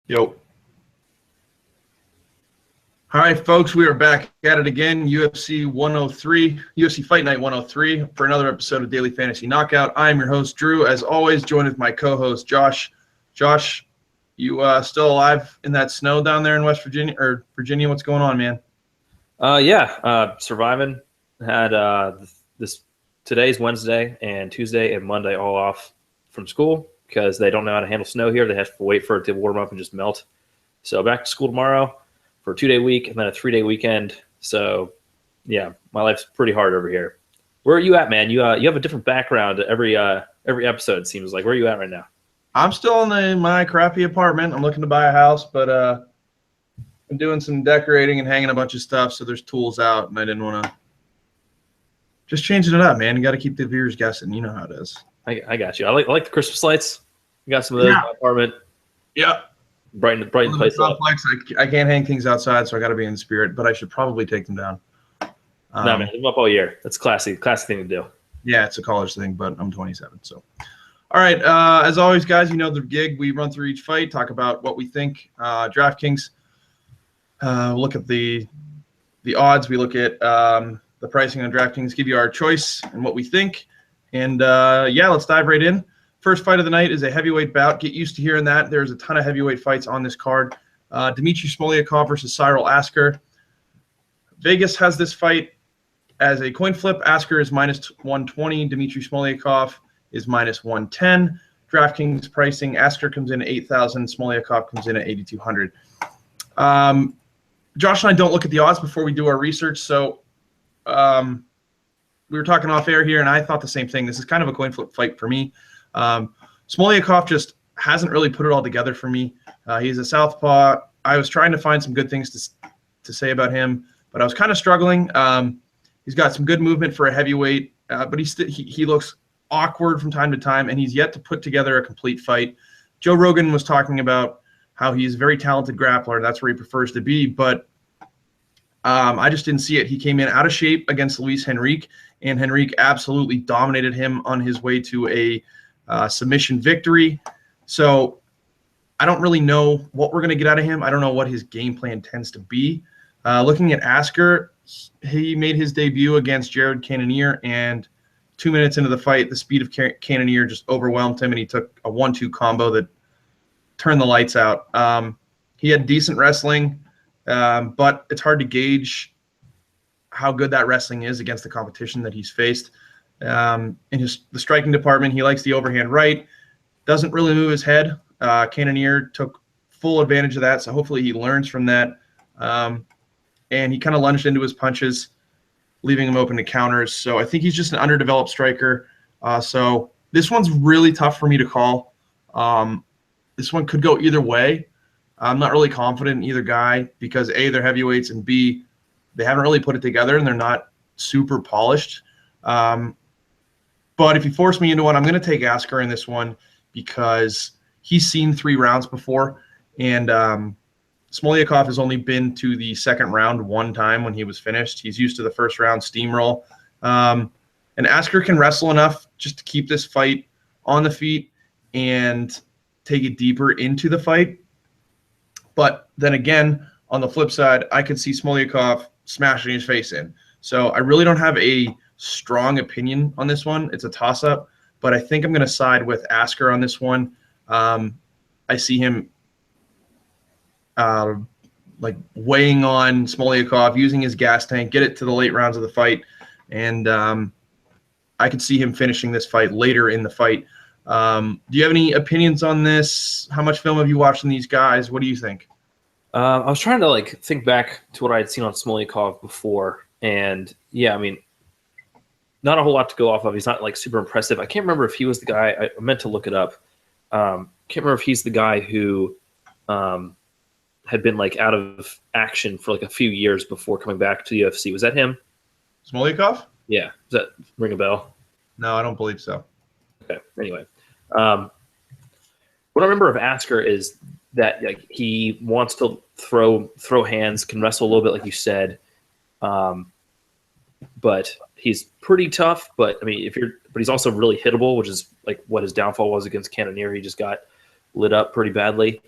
Yo. All right, folks, we are back at it again. UFC Fight Night 103 for another episode of Daily Fantasy Knockout. I am your host, Drew, as always, joined with my co-host, Josh. Josh, you still alive in that snow down there in West Virginia or Virginia? What's going on, man? Surviving. Had today's Wednesday and Tuesday and Monday all off from school because they don't know how to handle snow here. They have to wait for it to warm up and just melt. So back to school tomorrow for a 2-day week and then a 3-day weekend. So yeah, my life's pretty hard over here. Where are you at, man? You have a different background every episode, it seems like. Where are you at right now? I'm still in my crappy apartment. I'm looking to buy a house, but I'm doing some decorating and hanging a bunch of stuff, so there's tools out, and I didn't want to just changing it up, man. You got to keep the viewers guessing. You know how it is. I got you. I like the Christmas lights. You got some of those in my apartment. Yeah. Brighten the place up. I can't hang things outside, so I got to be in the spirit, but I should probably take them down. No, man, leave them up all year. That's classy thing to do. Yeah, it's a college thing, but I'm 27, so. All right, as always, guys, you know the gig. We run through each fight, talk about what we think. DraftKings, look at the odds. We look at the pricing on DraftKings, give you our choice and what we think. And, let's dive right in. First fight of the night is a heavyweight bout. Get used to hearing that. There's a ton of heavyweight fights on this card. Dmitry Smolyakov versus Cyril Asker. Vegas has this fight as a coin flip. Asker is minus 120. Dmitry Smolyakov is minus 110. DraftKings pricing, Asker comes in at 8,000. Smolyakov comes in at 8,200. Josh and I don't look at the odds before we do our research, so we were talking off air here, and I thought the same thing. This is kind of a coin flip fight for me. Smolyakov just hasn't really put it all together for me. He's a southpaw. I was trying to find some good things to say about him, but I was kind of struggling. He's got some good movement for a heavyweight, but he looks awkward from time to time, and he's yet to put together a complete fight. Joe Rogan was talking about how he's a very talented grappler. That's where he prefers to be, but I just didn't see it. He came in out of shape against Luis Henrique, and Henrique absolutely dominated him on his way to a submission victory. So I don't really know what we're going to get out of him. I don't know what his game plan tends to be. Looking at Asker, he made his debut against Jared Cannonier, and 2 minutes into the fight, the speed of Cannonier just overwhelmed him, and he took a 1-2 combo that turned the lights out. He had decent wrestling, but it's hard to gauge how good that wrestling is against the competition that he's faced. In the striking department, he likes the overhand right, doesn't really move his head. Cannonier took full advantage of that, so hopefully he learns from that. And he kind of lunged into his punches, leaving him open to counters. So I think he's just an underdeveloped striker. So this one's really tough for me to call. This one could go either way. I'm not really confident in either guy because A, they're heavyweights, and B, they haven't really put it together and they're not super polished. But if you force me into one, I'm going to take Asker in this one because he's seen 3 rounds before, and Smolyakov has only been to the second round one time when he was finished. He's used to the first round steamroll. And Asker can wrestle enough just to keep this fight on the feet and take it deeper into the fight. But then again, on the flip side, I could see Smolyakov smashing his face in. So I really don't have a strong opinion on this one. It's a toss-up, but I think I'm going to side with Asker on this one. I see him weighing on Smolyakov, using his gas tank, get it to the late rounds of the fight, and I could see him finishing this fight later in the fight. Do you have any opinions on this? How much film have you watched on these guys? What do you think? I was trying to think back to what I had seen on Smolyakov before, and yeah, I mean, not a whole lot to go off of. He's not super impressive. I can't remember if he was the guy. I meant to look it up. Can't remember if he's the guy who had been out of action for a few years before coming back to the UFC. Was that him? Smolyakov? Yeah. Does that ring a bell? No, I don't believe so. Okay. Anyway, what I remember of Asker is that he wants to throw hands, can wrestle a little bit, like you said, but he's pretty tough. But I mean, but he's also really hittable, which is what his downfall was against Cannonier. He just got lit up pretty badly.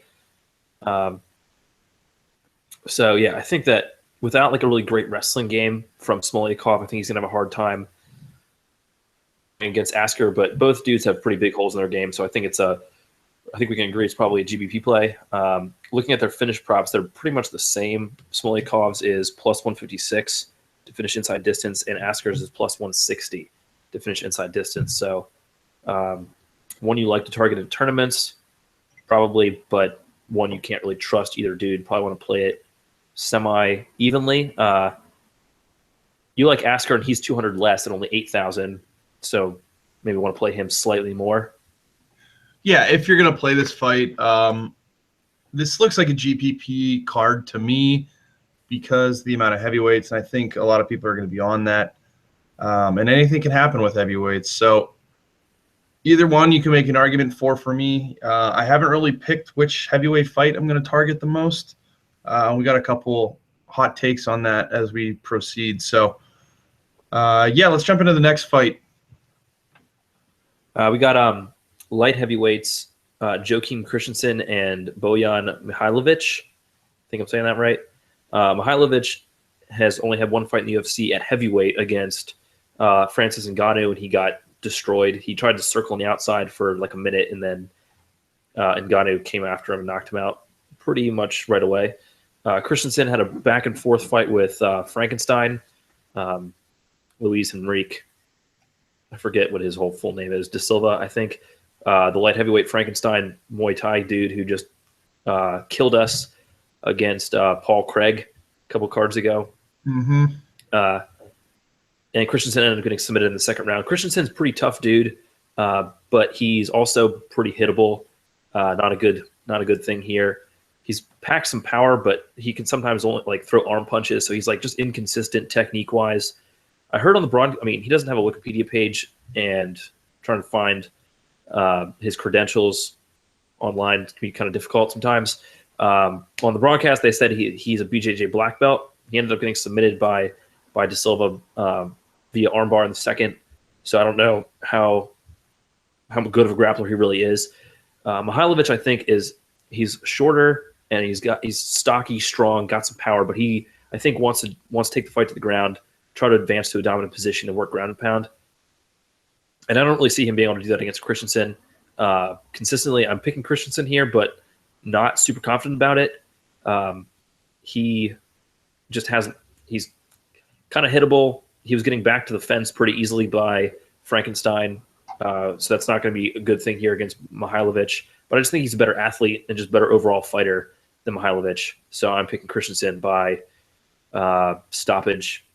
So yeah, I think that without like a really great wrestling game from Smolyakov, I think he's gonna have a hard time against Asker. But both dudes have pretty big holes in their game, so I think I think we can agree it's probably a GBP play. Looking at their finish props, they're pretty much the same. Smolyakov's is plus 156 to finish inside distance, and Asker's is plus 160 to finish inside distance. So one you like to target in tournaments, probably, but one you can't really trust either dude. Probably want to play it semi-evenly. You like Asker, and he's 200 less at only 8,000, so maybe want to play him slightly more. Yeah, if you're going to play this fight, this looks like a GPP card to me because the amount of heavyweights, and I think a lot of people are going to be on that. And anything can happen with heavyweights. So either one you can make an argument for me. I haven't really picked which heavyweight fight I'm going to target the most. We got a couple hot takes on that as we proceed. So, yeah, let's jump into the next fight. We got light heavyweights, Joakim Christensen and Bojan Mihailovic. I think I'm saying that right. Mihailovic has only had one fight in the UFC at heavyweight against Francis Ngannou, and he got destroyed. He tried to circle on the outside for like a minute, and then Ngannou came after him and knocked him out pretty much right away. Christensen had a back-and-forth fight with Frankenstein, Luis Henrique. I forget what his whole full name is. De Silva, I think. The light heavyweight Frankenstein Muay Thai dude who just killed us against Paul Craig a couple cards ago. Mm-hmm. And Christensen ended up getting submitted in the second round. Christensen's a pretty tough dude, but he's also pretty hittable. Not a good thing here. He's packed some power, but he can sometimes only like throw arm punches, so he's like just inconsistent technique wise. I heard on the broad. I mean, he doesn't have a Wikipedia page, and trying to find his credentials online can be kind of difficult sometimes. On the broadcast, they said he's a BJJ black belt. He ended up getting submitted by De Silva via armbar in the second. So I don't know how good of a grappler he really is. Mihailovic, I think, he's shorter and he's stocky, strong, got some power, but he I think wants to take the fight to the ground, try to advance to a dominant position and work ground and pound. And I don't really see him being able to do that against Christensen consistently. I'm picking Christensen here, but not super confident about it. He just he's kind of hittable. He was getting back to the fence pretty easily by Frankenstein. So that's not going to be a good thing here against Mihailovic. But I just think he's a better athlete and just better overall fighter than Mihailovic. So I'm picking Christensen by stoppage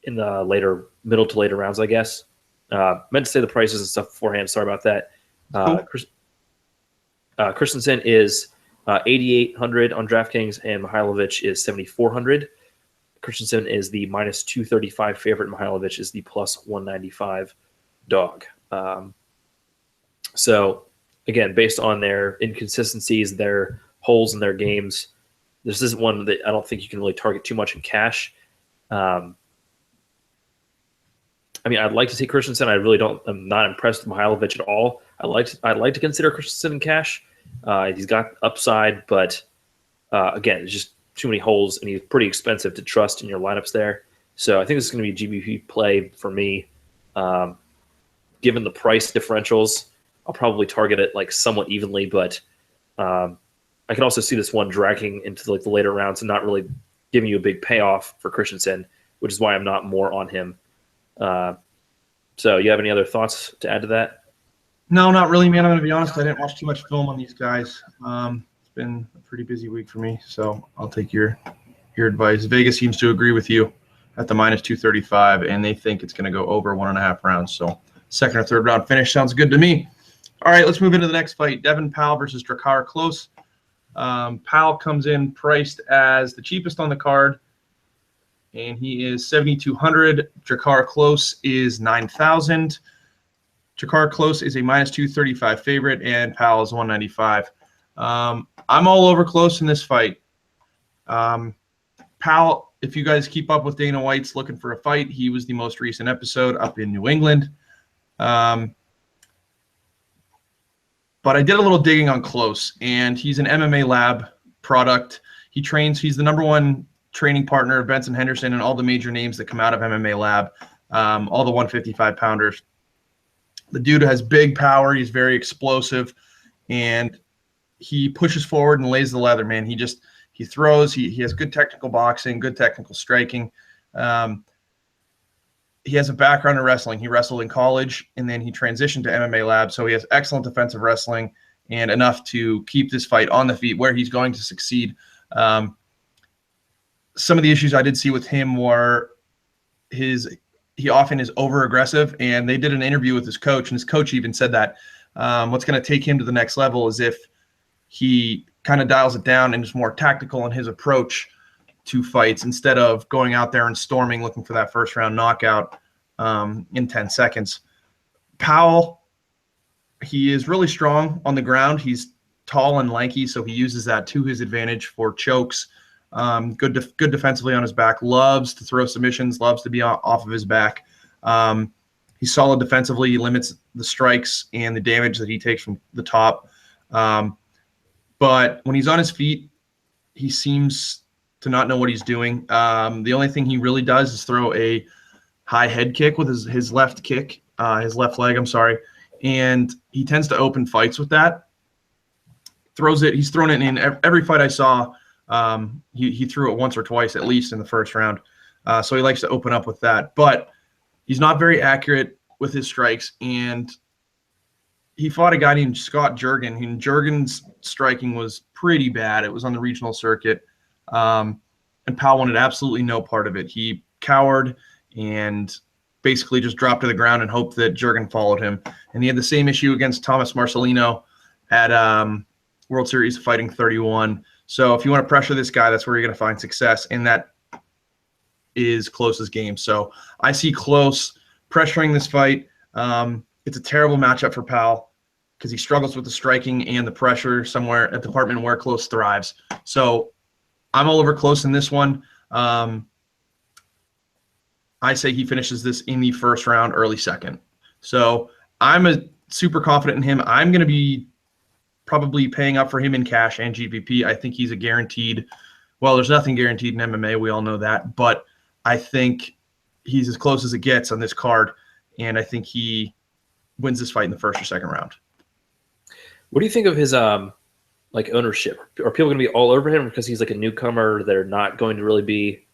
in the middle to later rounds, I guess. Meant to say the prices and stuff beforehand. Sorry about that. Christensen is 8,800 on DraftKings, and Mihailovic is 7,400. Christensen is the minus 235 favorite. Mihailovic is the plus 195 dog. So, again, based on their inconsistencies, their holes in their games, this isn't one that I don't think you can really target too much in cash. I mean, I'd like to take Christensen. I'm not impressed with Mihailovic at all. I'd like to consider Christensen in cash. He's got upside, but again, it's just too many holes, and he's pretty expensive to trust in your lineups there. So I think this is going to be a GBP play for me. Given the price differentials, I'll probably target it like somewhat evenly, but I could also see this one dragging into like the later rounds and not really giving you a big payoff for Christensen, which is why I'm not more on him. So you have any other thoughts to add to that? No, not really, man. I'm going to be honest. I didn't watch too much film on these guys. It's been a pretty busy week for me, so I'll take your advice. Vegas seems to agree with you at the minus 235, and they think it's going to go over 1.5 rounds. So second or third round finish sounds good to me. All right, let's move into the next fight. Devin Powell versus Drakkar Klose. Powell comes in priced as the cheapest on the card, and he is 7,200. Drakkar Klose is 9,000. Drakkar Klose is a minus 235 favorite, and Powell is 195. I'm all over Klose in this fight. Powell, if you guys keep up with Dana White's looking for a fight, he was the most recent episode up in New England. But I did a little digging on Klose, and he's an MMA Lab product. He's the number one training partner of Benson Henderson and all the major names that come out of MMA Lab, all the 155-pounders. The dude has big power. He's very explosive, and he pushes forward and lays the leather, man. He throws. He has good technical boxing, good technical striking. He has a background in wrestling. He wrestled in college, and then he transitioned to MMA Lab, so he has excellent defensive wrestling and enough to keep this fight on the feet where he's going to succeed. Some of the issues I did see with him were he often is over-aggressive, and they did an interview with his coach, and his coach even said that what's going to take him to the next level is if he kind of dials it down and is more tactical in his approach to fights instead of going out there and storming, looking for that first-round knockout in 10 seconds. Powell, he is really strong on the ground. He's tall and lanky, so he uses that to his advantage for chokes. Good defensively on his back, loves to throw submissions, loves to be off of his back. He's solid defensively. He limits the strikes and the damage that he takes from the top. But when he's on his feet, he seems to not know what he's doing. The only thing he really does is throw a high head kick with his left kick, his left leg, I'm sorry. And he tends to open fights with that. He's thrown it in every fight I saw. He threw it once or twice, at least in the first round. So he likes to open up with that. But he's not very accurate with his strikes. And he fought a guy named Scott Jurgen, and Jurgen's striking was pretty bad. It was on the regional circuit. And Powell wanted absolutely no part of it. He cowered and basically just dropped to the ground and hoped that Jurgen followed him. And he had the same issue against Thomas Marcelino at World Series Fighting 31. So if you want to pressure this guy, that's where you're going to find success, and that is Close's game. So I see Close pressuring this fight. It's a terrible matchup for Powell because he struggles with the striking and the pressure somewhere, a department where Close thrives. So I'm all over Close in this one. I say he finishes this in the first round, early second. So I'm super confident in him. I'm going to be probably paying up for him in cash and GPP. I think he's a guaranteed. Well, there's nothing guaranteed in MMA. We all know that. But I think he's as close as it gets on this card, and I think he wins this fight in the first or second round. What do you think of his ownership? Are people going to be all over him because he's like a newcomer? They're not going to really be.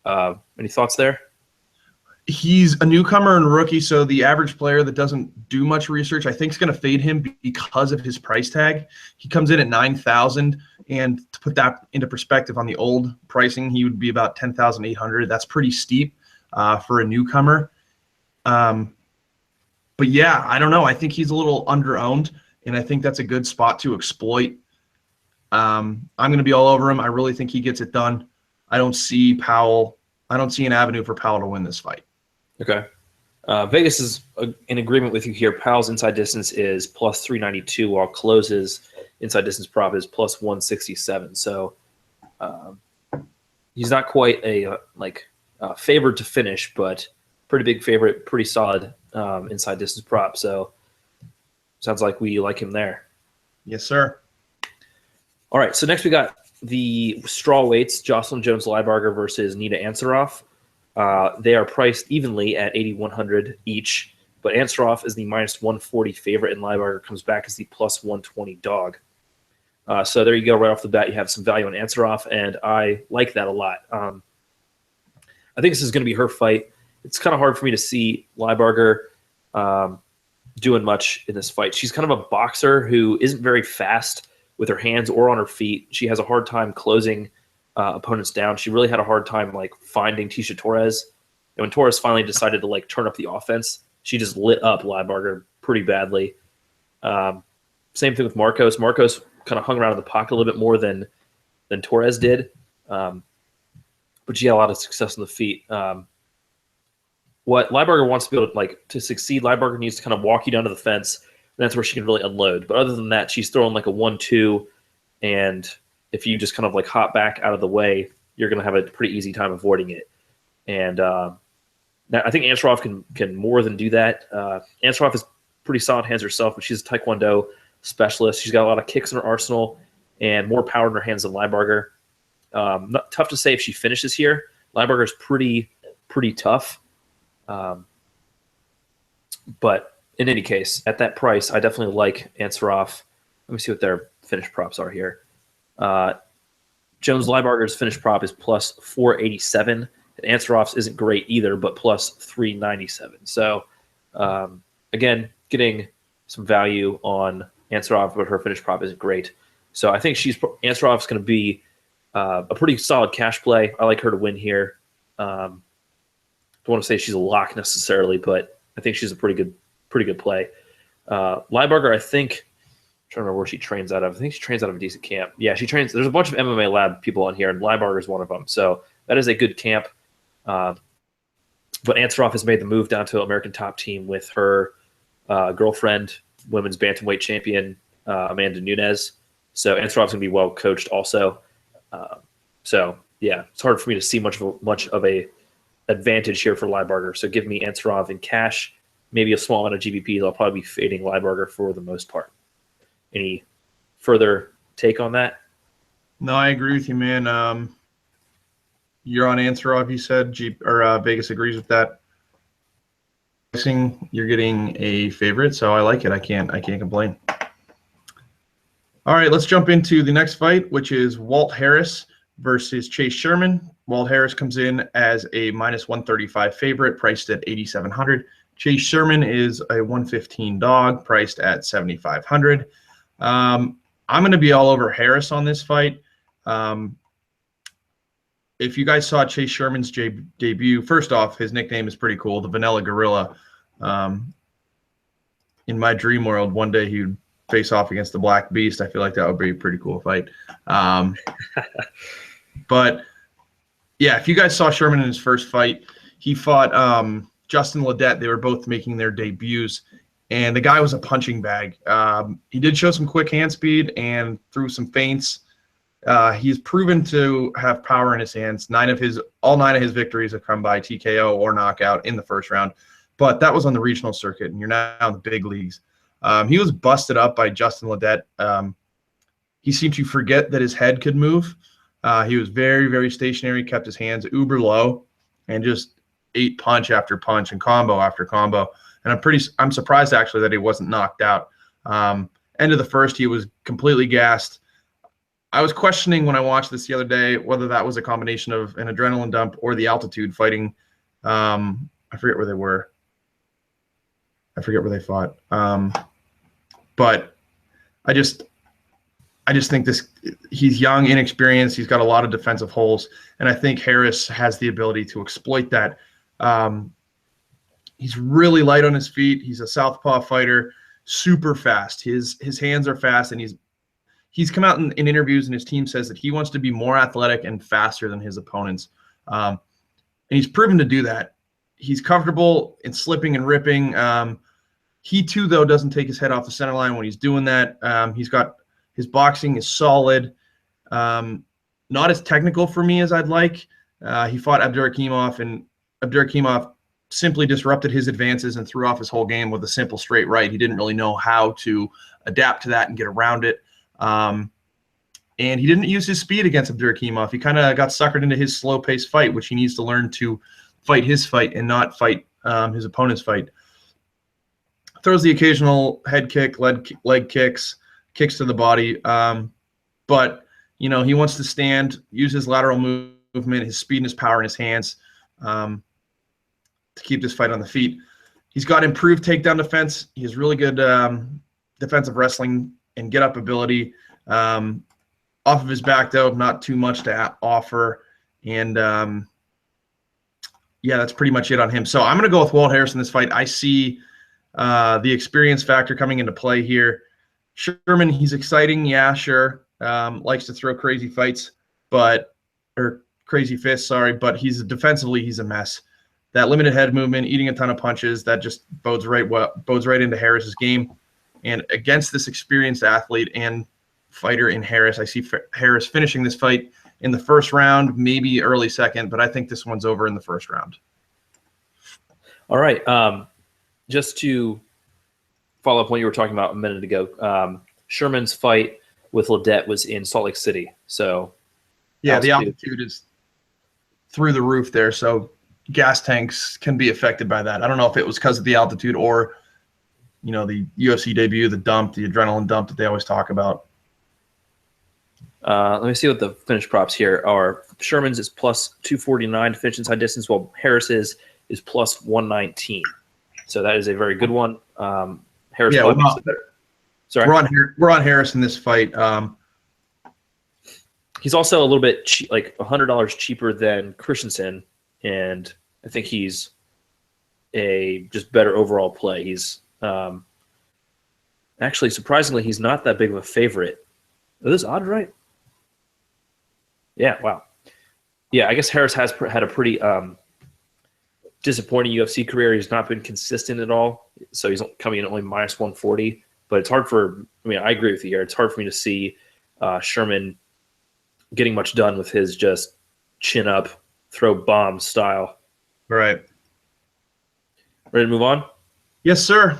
Any thoughts there? He's a newcomer and rookie, so the average player that doesn't do much research, I think, is going to fade him because of his price tag. He comes in at $9,000, and to put that into perspective, on the old pricing, he would be about $10,800. That's pretty steep for a newcomer. But yeah, I don't know. I think he's a little underowned, and I think that's a good spot to exploit. I'm going to be all over him. I really think he gets it done. I don't see an avenue for Powell to win this fight. Okay. Vegas is in agreement with you here. Powell's inside distance is plus 392, while Close's inside distance prop is plus 167. So he's not quite a favored to finish, but pretty big favorite, pretty solid inside distance prop. So sounds like we like him there. Yes, sir. All right. So next we got the straw weights, Jocelyn Jones-Lybarger versus Nina Ansaroff. They are priced evenly at $8,100 each, but Ansaroff is the minus 140 favorite, and Lybarger comes back as the plus 120 dog. So there you go. Right off the bat, you have some value on Ansaroff, and I like that a lot. I think this is going to be her fight. It's kind of hard for me to see Lybarger doing much in this fight. She's kind of a boxer who isn't very fast with her hands or on her feet. She has a hard time closing opponents down. She really had a hard time finding Tisha Torres. And when Torres finally decided to turn up the offense, she just lit up Lybarger pretty badly. Same thing with Marcos. Marcos kind of hung around in the pocket a little bit more than Torres did. But she had a lot of success on the feet. What Lybarger wants to be able to succeed, Lybarger needs to kind of walk you down to the fence, and that's where she can really unload. But other than that, she's throwing a 1-2, and if you just kind of hop back out of the way, you're going to have a pretty easy time avoiding it. And I think Ansaroff can more than do that. Ansaroff is pretty solid hands herself, but she's a Taekwondo specialist. She's got a lot of kicks in her arsenal, and more power in her hands than Linebarger. Tough to say if she finishes here. Linebarger's pretty tough. But in any case, at that price, I definitely like Ansaroff. Let me see what their finished props are here. Jones Linebarger's finished prop is plus 487. And Ansaroff's isn't great either, but plus 397. So, again, getting some value on Ansaroff, but her finished prop isn't great. So I think Ansaroff's going to be a pretty solid cash play. I like her to win here. Don't want to say she's a lock necessarily, but I think she's a pretty good play. Linebarger, I think, I'm trying to remember where she trains out of. I think she trains out of a decent camp. Yeah, she trains. There's a bunch of MMA lab people on here, and Linebarger is one of them. So that is a good camp. But Ansaroff has made the move down to American Top Team with her girlfriend, women's bantamweight champion Amanda Nunes. So Ansaroff's going to be well coached also. So yeah, it's hard for me to see much of a advantage here for Linebarger. So give me Ansaroff in cash, maybe a small amount of GBPs. I'll probably be fading Linebarger for the most part. Any further take on that? No, I agree with you, man. You're on Ansaroff, you said. Vegas agrees with that. You're getting a favorite, so I like it. I can't complain. All right, let's jump into the next fight, which is Walt Harris versus Chase Sherman. Walt Harris comes in as a minus 135 favorite, priced at 8,700. Chase Sherman is a 115 dog, priced at 7,500. I'm going to be all over Harris on this fight. If you guys saw Chase Sherman's debut, first off, his nickname is pretty cool, the Vanilla Gorilla. In my dream world, one day he would face off against the Black Beast. I feel like that would be a pretty cool fight. But yeah, if you guys saw Sherman in his first fight, he fought Justin Ledet. They were both making their debuts, and the guy was a punching bag. He did show some quick hand speed and threw some feints. He's proven to have power in his hands. All nine of his victories have come by TKO or knockout in the first round. But that was on the regional circuit, and you're now in the big leagues. He was busted up by Justin Ledet. He seemed to forget that his head could move. He was very, very stationary, kept his hands uber low, and just ate punch after punch and combo after combo. And I'm surprised actually that he wasn't knocked out. End of the first, he was completely gassed. I was questioning when I watched this the other day whether that was a combination of an adrenaline dump or the altitude fighting. I forget where they were. I forget where they fought. But I just think he's young, inexperienced. He's got a lot of defensive holes, and I think Harris has the ability to exploit that. He's really light on his feet. He's a southpaw fighter, super fast. His hands are fast, and he's come out in interviews, and his team says that he wants to be more athletic and faster than his opponents. And he's proven to do that. He's comfortable in slipping and ripping. He too, though, doesn't take his head off the center line when he's doing that. His boxing is solid. Not as technical for me as I'd like. He fought Abdurakhimov, and Abdurakhimov simply disrupted his advances and threw off his whole game with a simple straight right. He didn't really know how to adapt to that and get around it. And he didn't use his speed against Abdurakhimov. He kind of got suckered into his slow-paced fight, which he needs to learn to fight his fight and not fight his opponent's fight. Throws the occasional head kick, leg kicks to the body. But, he wants to stand, use his lateral movement, his speed and his power in his hands to keep this fight on the feet. He's got improved takedown defense. He has really good defensive wrestling and get-up ability. Off of his back, though, not too much to offer. And, yeah, that's pretty much it on him. So I'm going to go with Walt Harris in this fight. I see the experience factor coming into play here. Sherman, he's exciting. Yeah, sure. Likes to throw crazy fights, but defensively, he's a mess. That limited head movement, eating a ton of punches, that just bodes right into Harris's game. And against this experienced athlete and fighter in Harris, I see Harris finishing this fight in the first round, maybe early second, but I think this one's over in the first round. All right. Just to follow up what you were talking about a minute ago, Sherman's fight with Ledet was in Salt Lake City. So yeah, the altitude is through the roof there, so gas tanks can be affected by that. I don't know if it was because of the altitude or, the UFC debut, the adrenaline dump that they always talk about. Let me see what the finish props here are. Sherman's is plus 249 to finish inside distance, while Harris's is plus 119. So that is a very good one. Harris probably makes it better. Sorry, we're on Harris in this fight. He's also a little bit like $100 cheaper than Christensen, and I think he's a just better overall play. He's actually surprisingly he's not that big of a favorite. Are those odds right? Yeah, wow. Yeah, I guess Harris has had a pretty disappointing UFC career. He's not been consistent at all, so he's coming in only minus 140. But it's hard I agree with you here. It's hard for me to see Sherman getting much done with his just chin up, throw bomb style. Right. Ready to move on? Yes, sir.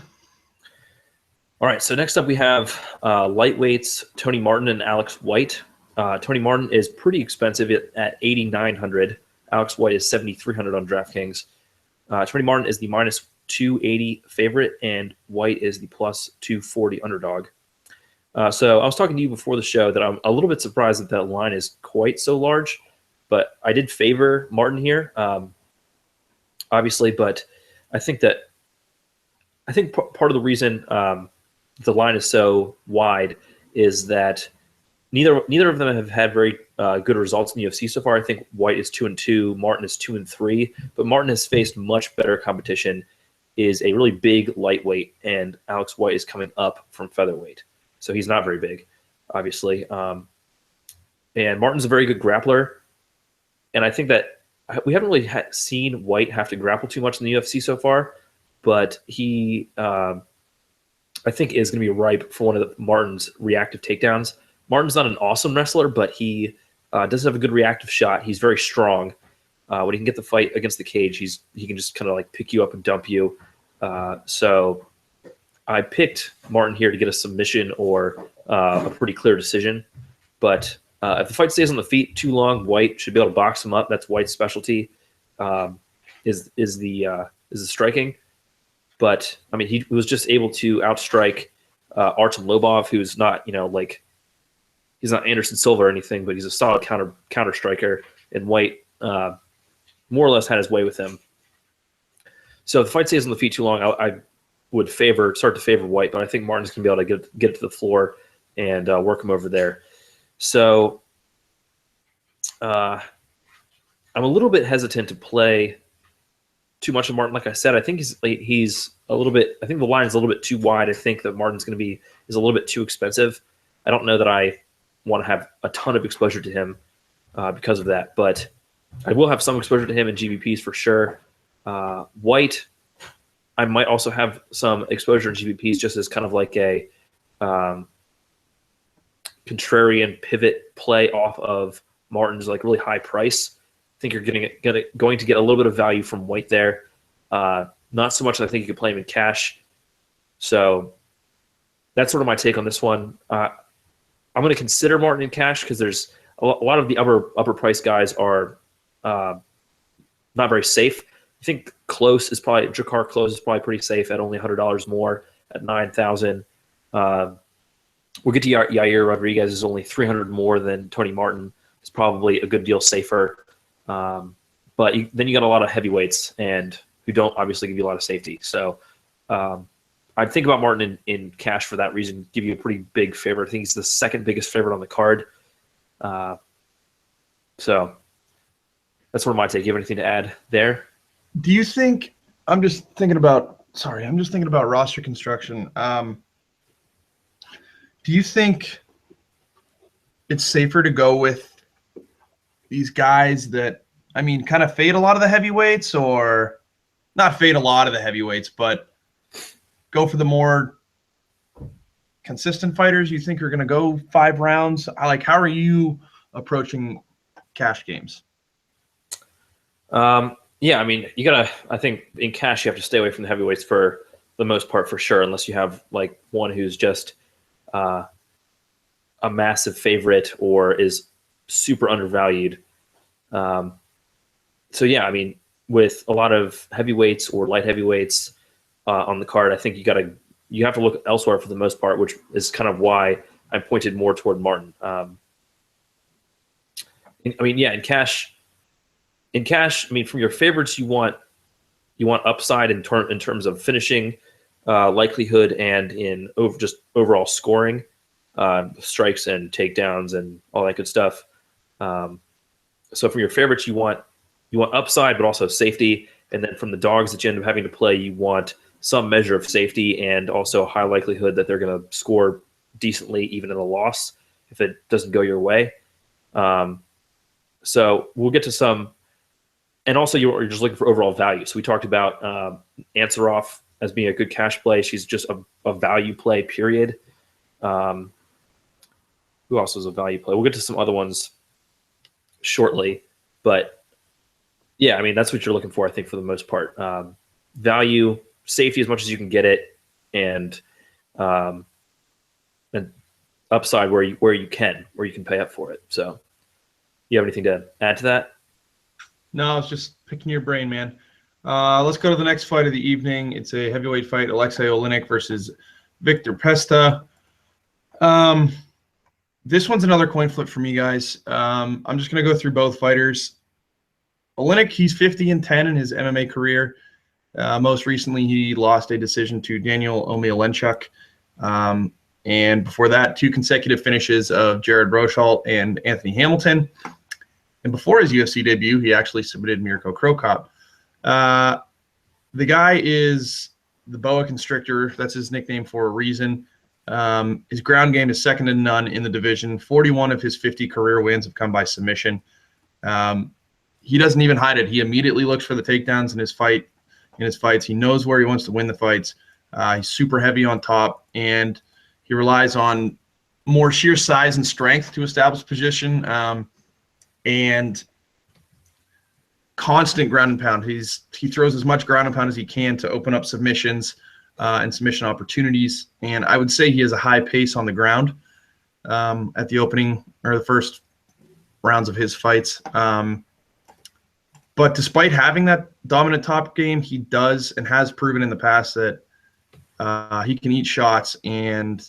All right, so next up we have lightweights, Tony Martin and Alex White. Tony Martin is pretty expensive at $8,900. Alex White is $7,300 on DraftKings. Tony Martin is the minus 280 favorite, and White is the plus 240 underdog. So I was talking to you before the show that I'm a little bit surprised that line is quite so large, but I did favor Martin here, obviously. But I think part of the reason the line is so wide is that neither of them have had very good results in the UFC so far. I think White is 2-2, Martin is 2-3, but Martin has faced much better competition, is a really big lightweight, and Alex White is coming up from featherweight. So he's not very big, obviously. And Martin's a very good grappler, and I think that we haven't really seen White have to grapple too much in the UFC so far, but he, I think, is going to be ripe for one of Martin's reactive takedowns. Martin's not an awesome wrestler, but he does have a good reactive shot. He's very strong. When he can get the fight against the cage, he can just kind of like pick you up and dump you. So I picked Martin here to get a submission or a pretty clear decision. But if the fight stays on the feet too long, White should be able to box him up. That's White's specialty, is the striking. But I mean, he was just able to outstrike Artem Lobov, who's not he's not Anderson Silva or anything, but he's a solid counter striker. And White more or less had his way with him. So if the fight stays on the feet too long, I would start to favor White, but I think Martin's going to be able to get to the floor and work him over there. So I'm a little bit hesitant to play too much of Martin. Like I said, I think he's a little bit. I think the line is a little bit too wide. I think that Martin's going to is a little bit too expensive. I don't know that I want to have a ton of exposure to him because of that, but I will have some exposure to him in GBPs for sure. White, I might also have some exposure in GBPs just as kind of like a contrarian pivot play off of Martin's like really high price. I think you're going to get a little bit of value from White there. Not so much that I think you could play him in cash. So that's sort of my take on this one. I'm going to consider Martin in cash because there's a lot of the upper price guys are not very safe. I think Jakar Close is probably pretty safe at only $100 more at $9,000. We'll get to Yair Rodriguez is only $300 more than Tony Martin. It's probably a good deal safer. But then you got a lot of heavyweights and who don't obviously give you a lot of safety. So I'd think about Martin in cash for that reason, give you a pretty big favorite. I think he's the second biggest favorite on the card. So that's sort of my take. You have anything to add there? Do you think I'm just thinking about roster construction. Do you think it's safer to go with these guys that, I mean, kind of fade a lot of the heavyweights, or not fade a lot of the heavyweights, but go for the more consistent fighters you think are going to go 5 rounds? How are you approaching cash games? Yeah, I mean, I think in cash you have to stay away from the heavyweights for the most part, for sure, unless you have like one who's just a massive favorite or is super undervalued. So yeah, I mean, with a lot of heavyweights or light heavyweights on the card, I think you have to look elsewhere for the most part, which is kind of why I pointed more toward Martin. I mean, yeah, in cash, I mean, from your favorites, you want upside in terms of finishing likelihood and in just overall scoring, strikes and takedowns and all that good stuff. So from your favorites, you want upside, but also safety. And then from the dogs that you end up having to play, you want some measure of safety and also a high likelihood that they're going to score decently, even in a loss, if it doesn't go your way. So we'll get to some, and also you're just looking for overall value. So we talked about Ansaroff as being a good cash play. She's just a value play, period. Who else is a value play? We'll get to some other ones shortly, but yeah, I mean, that's what you're looking for, I think, for the most part. Value, safety as much as you can get it, and upside where you can pay up for it. So you have anything to add to that? No, I was just picking your brain, man. Let's go to the next fight of the evening. It's a heavyweight fight, Alexei Oleinik versus Victor Pesta. This one's another coin flip for me, guys. I'm just going to go through both fighters. Oleinik, he's 50-10 in his MMA career. Most recently, he lost a decision to Daniel Omielanchuk. And before that, 2 consecutive finishes of Jared Rosholt and Anthony Hamilton. And before his UFC debut, he actually submitted Mirko Krokop. The guy is the boa constrictor. That's his nickname for a reason. His ground game is second to none in the division. 41 of his 50 career wins have come by submission. He doesn't even hide it. He immediately looks for the takedowns in his fights. He knows where he wants to win the fights. He's super heavy on top, and he relies on more sheer size and strength to establish position, and constant ground and pound. He throws as much ground and pound as he can to open up submissions and submission opportunities. And I would say he has a high pace on the ground at the opening or the first rounds of his fights. But despite having that dominant top game, he does and has proven in the past that he can eat shots, and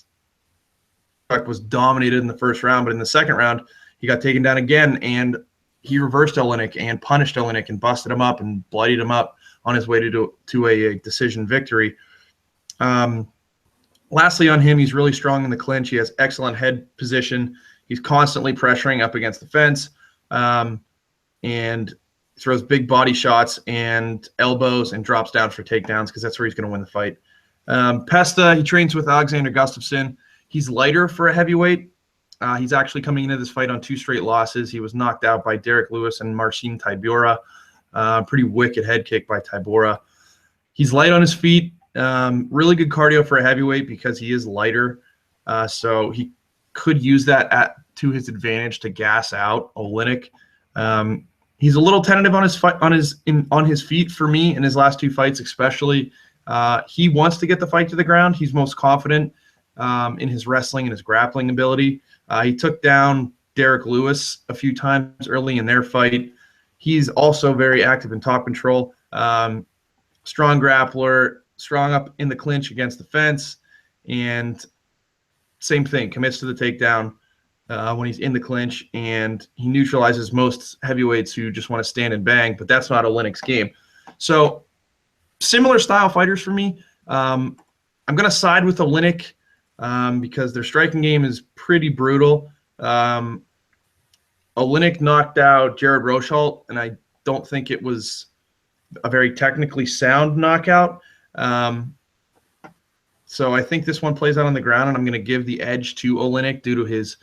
was dominated in the first round. But in the second round, he got taken down again, and he reversed Oleinik and punished Oleinik and busted him up and bloodied him up on his way to a decision victory. Lastly on him, he's really strong in the clinch. He has excellent head position. He's constantly pressuring up against the fence, and throws big body shots and elbows and drops down for takedowns because that's where he's going to win the fight. Pesta, he trains with Alexander Gustafsson. He's lighter for a heavyweight. He's actually coming into this fight on 2 straight losses. He was knocked out by Derek Lewis and Marcin Tybura. Pretty wicked head kick by Tybura. He's light on his feet. Really good cardio for a heavyweight because he is lighter. So he could use that to his advantage to gas out Oleinik. He's a little tentative on his feet for me in his last 2 fights, especially. He wants to get the fight to the ground. He's most confident in his wrestling and his grappling ability. He took down Derek Lewis a few times early in their fight. He's also very active in top control. Strong grappler, strong up in the clinch against the fence, and same thing, commits to the takedown when he's in the clinch, and he neutralizes most heavyweights who just want to stand and bang, but that's not Oleinik's game. So similar style fighters for me. I'm going to side with Oleinik because their striking game is pretty brutal. Oleinik knocked out Jared Rosholt, and I don't think it was a very technically sound knockout. So I think this one plays out on the ground, and I'm going to give the edge to Oleinik due to his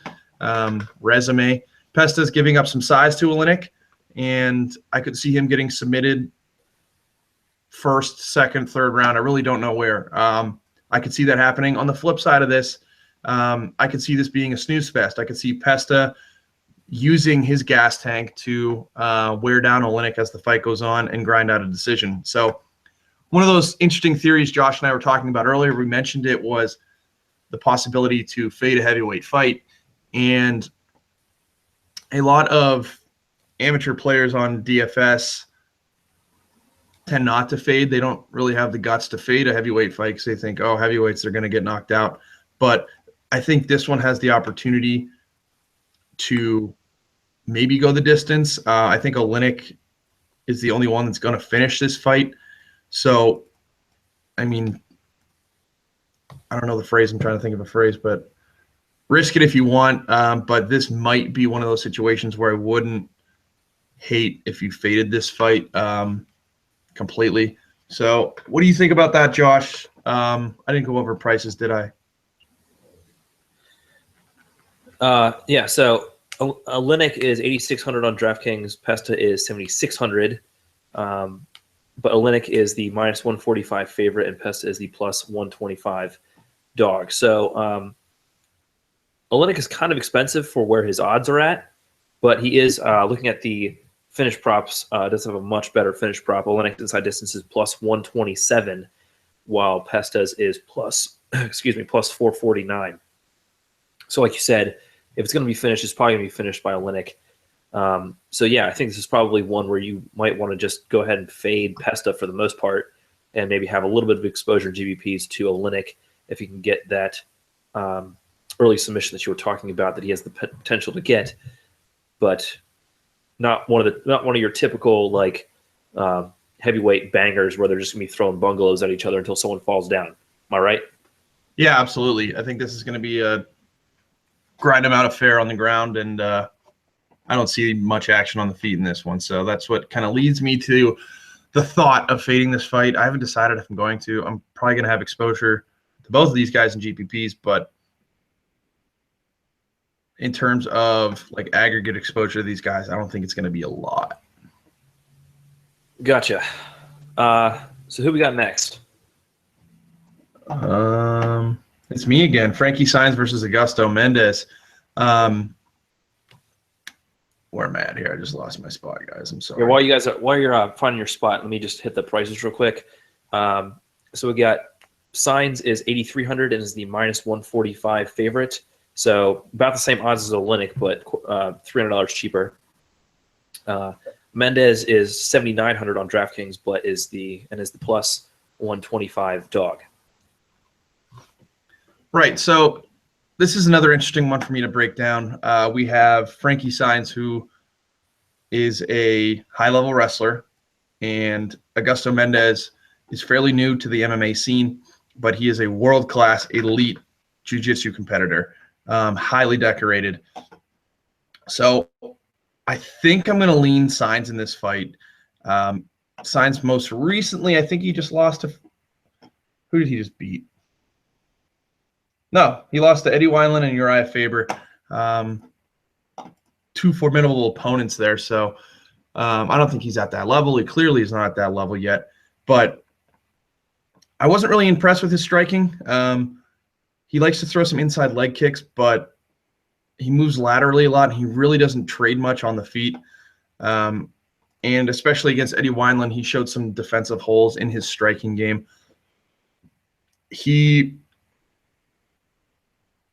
resume. Pesta's giving up some size to Oleinik, and I could see him getting submitted first, second, third round. I really don't know where. I could see that happening. On the flip side of this, I could see this being a snooze fest. I could see Pesta using his gas tank to wear down Oleinik as the fight goes on and grind out a decision. So one of those interesting theories Josh and I were talking about earlier, we mentioned it, was the possibility to fade a heavyweight fight. And a lot of amateur players on DFS tend not to fade. They don't really have the guts to fade a heavyweight fight because they think, oh, heavyweights, they're going to get knocked out. But I think this one has the opportunity to maybe go the distance. I think Oleinik is the only one that's going to finish this fight. So, I mean, I don't know the phrase. I'm trying to think of a phrase, but risk it if you want. But this might be one of those situations where I wouldn't hate if you faded this fight completely. So what do you think about that, Josh? I didn't go over prices, did I? Yeah, so Oleinik is 8,600 on DraftKings. Pesta is 7,600. But Oleinik is the minus 145 favorite, and Pesta is the plus 125 dog. So Oleinik is kind of expensive for where his odds are at, but he is looking at the finish props. Does have a much better finish prop. Oleinik inside distance is plus 127, while Pesta's is plus 449. So, like you said, if it's going to be finished, it's probably going to be finished by Oleinik. So, yeah, I think this is probably one where you might want to just go ahead and fade Pesta for the most part and maybe have a little bit of exposure GBPs to Oleinik if you can get that early submission that you were talking about that he has the potential to get, but not one of your typical like heavyweight bangers where they're just going to be throwing bungalows at each other until someone falls down. Am I right? Yeah, absolutely. I think this is going to be a grind amount affair on the ground, and I don't see much action on the feet in this one. So that's what kind of leads me to the thought of fading this fight. I haven't decided if I'm going to. I'm probably going to have exposure to both of these guys in GPPs, but in terms of like aggregate exposure to these guys, I don't think it's going to be a lot. Gotcha. So who we got next? It's me again. Frankie Saenz versus Augusto Mendes. Where am I at here? I just lost my spot, guys. I'm sorry. Yeah, while you're finding your spot, let me just hit the prices real quick. So we got Saenz is 8,300 and is the minus 145 favorite. So about the same odds as Oleinik, but $300 cheaper. Mendes is 7,900 on DraftKings, but is the plus 125 dog. Right. So this is another interesting one for me to break down. We have Frankie Saenz, who is a high-level wrestler, and Augusto Mendes is fairly new to the MMA scene, but he is a world-class, elite jiu-jitsu competitor. Highly decorated. So I think I'm going to lean Saenz in this fight. Saenz most recently, I think he just lost to – who did he just beat? No, he lost to Eddie Wineland and Uriah Faber. Two formidable opponents there. So I don't think he's at that level. He clearly is not at that level yet. But I wasn't really impressed with his striking. He likes to throw some inside leg kicks, but he moves laterally a lot, and he really doesn't trade much on the feet. And especially against Eddie Wineland, he showed some defensive holes in his striking game. He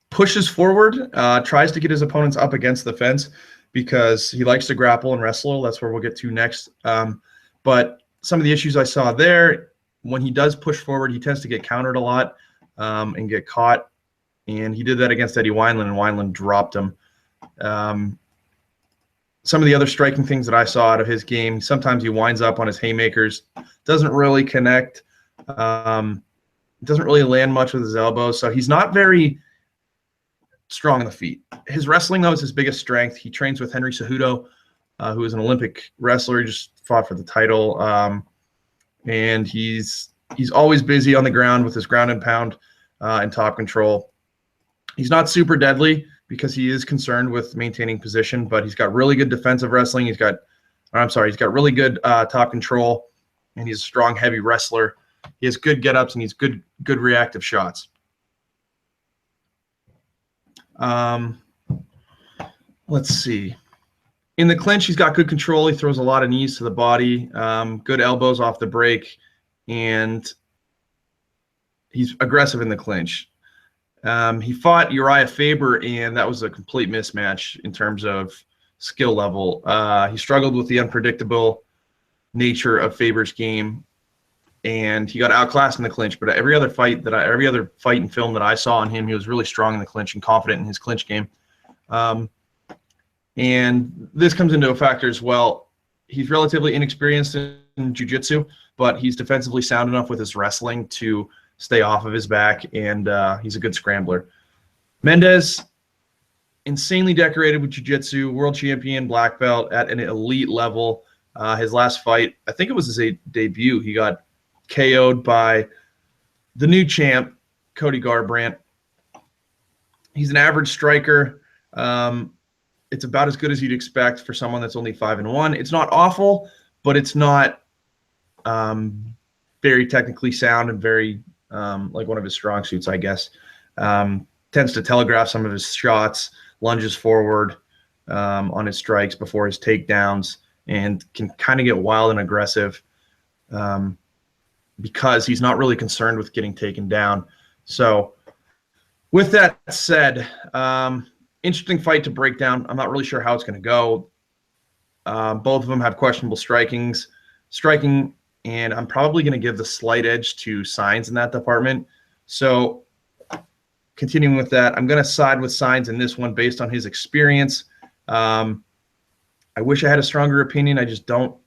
pushes forward, tries to get his opponents up against the fence because he likes to grapple and wrestle. That's where we'll get to next. But some of the issues I saw there, when he does push forward, he tends to get countered a lot and get caught. And he did that against Eddie Wineland, and Wineland dropped him. Some of the other striking things that I saw out of his game, sometimes he winds up on his haymakers, doesn't really connect, doesn't really land much with his elbows. So he's not very strong on the feet. His wrestling, though, is his biggest strength. He trains with Henry Cejudo, who is an Olympic wrestler. He just fought for the title. And he's always busy on the ground with his ground and pound and top control. He's not super deadly because he is concerned with maintaining position, but he's got really good defensive wrestling. He's got really good top control, and he's a strong, heavy wrestler. He has good get-ups, and he's good reactive shots. Let's see. In the clinch, he's got good control. He throws a lot of knees to the body, good elbows off the break, and he's aggressive in the clinch. He fought Uriah Faber, and that was a complete mismatch in terms of skill level. He struggled with the unpredictable nature of Faber's game, and he got outclassed in the clinch. But every other fight and film that I saw on him, he was really strong in the clinch and confident in his clinch game. And this comes into a factor as well. He's relatively inexperienced in jiu-jitsu, but he's defensively sound enough with his wrestling to stay off of his back, and he's a good scrambler. Mendes, insanely decorated with jiu-jitsu, world champion, black belt at an elite level. His last fight, I think it was his debut, he got KO'd by the new champ, Cody Garbrandt. He's an average striker. It's about as good as you'd expect for someone that's only 5-1. It's not awful, but it's not very technically sound and very like one of his strong suits, I guess. Tends to telegraph some of his shots, lunges forward on his strikes before his takedowns, and can kind of get wild and aggressive because he's not really concerned with getting taken down. So with that said, interesting fight to break down. I'm not really sure how it's going to go. Both of them have questionable striking, and I'm probably going to give the slight edge to Sainz in that department. So continuing with that, I'm going to side with Sainz in this one based on his experience. I wish I had a stronger opinion. I just don't